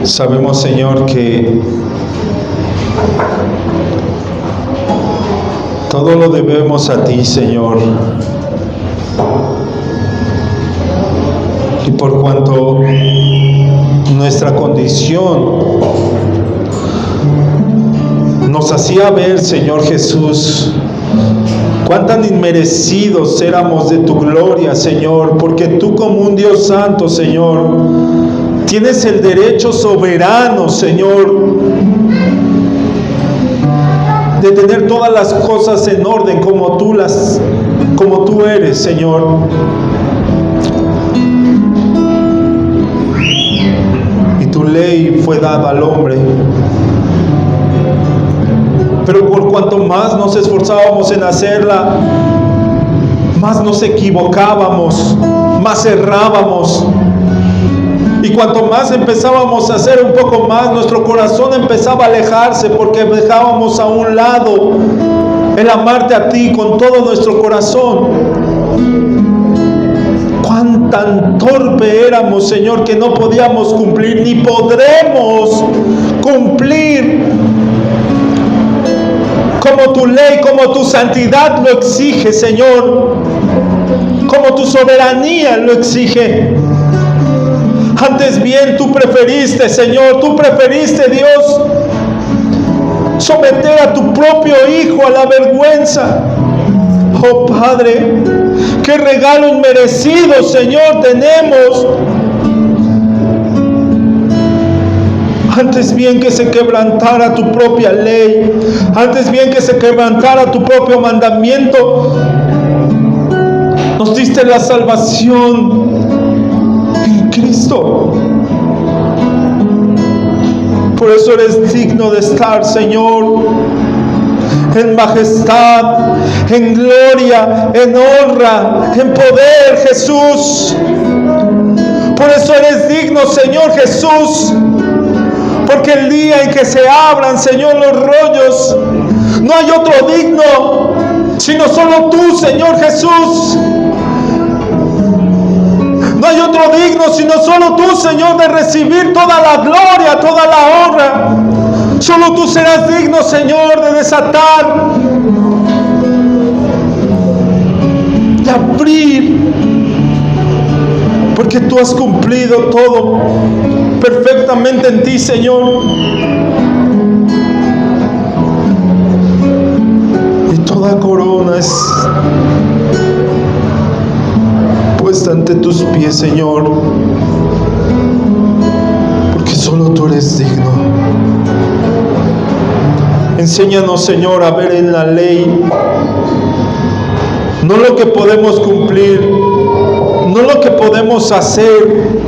sabemos, Señor, que todo lo debemos a ti, Señor. Y por cuanto nuestra condición nos hacía ver, Señor Jesús, cuán tan inmerecidos éramos de tu gloria, Señor, porque tú, como un Dios santo, Señor, tienes el derecho soberano, Señor, de tener todas las cosas en orden como tú eres, Señor. Y tu ley fue dada al hombre. Pero por cuanto más nos esforzábamos en hacerla, más nos equivocábamos, más errábamos. Y cuanto más empezábamos a hacer un poco más, nuestro corazón empezaba a alejarse, porque dejábamos a un lado el amarte a ti con todo nuestro corazón. Cuán tan torpe éramos, Señor, que no podíamos cumplir, ni podremos cumplir como tu ley, como tu santidad lo exige, Señor, como tu soberanía lo exige. Antes bien, tú preferiste, Señor, tú preferiste, Dios, someter a tu propio Hijo a la vergüenza. Oh Padre, qué regalo inmerecido, Señor, tenemos. Antes bien que se quebrantara tu propia ley, antes bien que se quebrantara tu propio mandamiento, nos diste la salvación en Cristo. Por eso eres digno de estar, Señor, en majestad, en gloria, en honra, en poder, Jesús. Por eso eres digno, Señor Jesús. Porque el día en que se abran, Señor, los rollos, no hay otro digno, sino solo tú, Señor Jesús. No hay otro digno sino solo tú, Señor, de recibir toda la gloria, toda la honra. Solo tú serás digno, Señor, de desatar, de abrir, porque tú has cumplido todo perfectamente en ti, Señor. Y toda corona es puesta ante tus pies, Señor, porque solo tú eres digno. Enséñanos, Señor, a ver en la ley no lo que podemos cumplir, no lo que podemos hacer,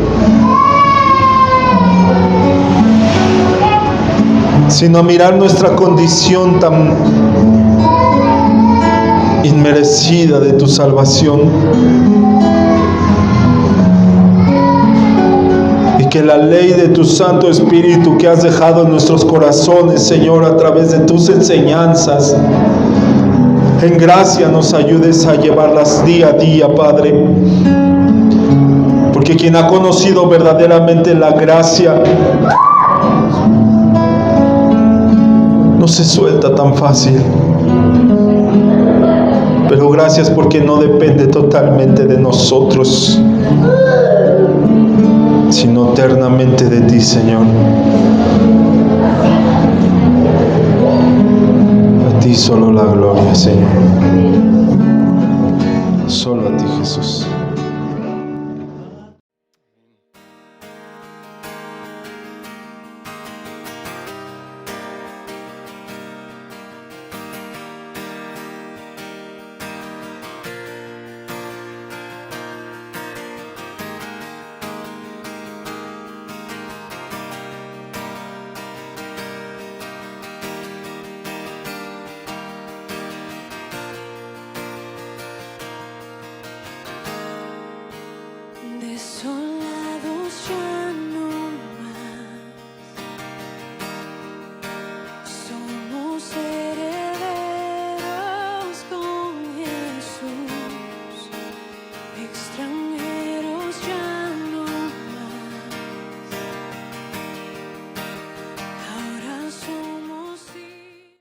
sino a mirar nuestra condición tan inmerecida de tu salvación. Y que la ley de tu Santo Espíritu que has dejado en nuestros corazones, Señor, a través de tus enseñanzas, en gracia nos ayudes a llevarlas día a día, Padre. Porque quien ha conocido verdaderamente la gracia no se suelta tan fácil. Pero gracias porque no depende totalmente de nosotros, sino eternamente de ti, Señor. A ti solo la gloria, Señor. Solo a ti, Jesús. Desolados ya no más, somos herederos con Jesús, extranjeros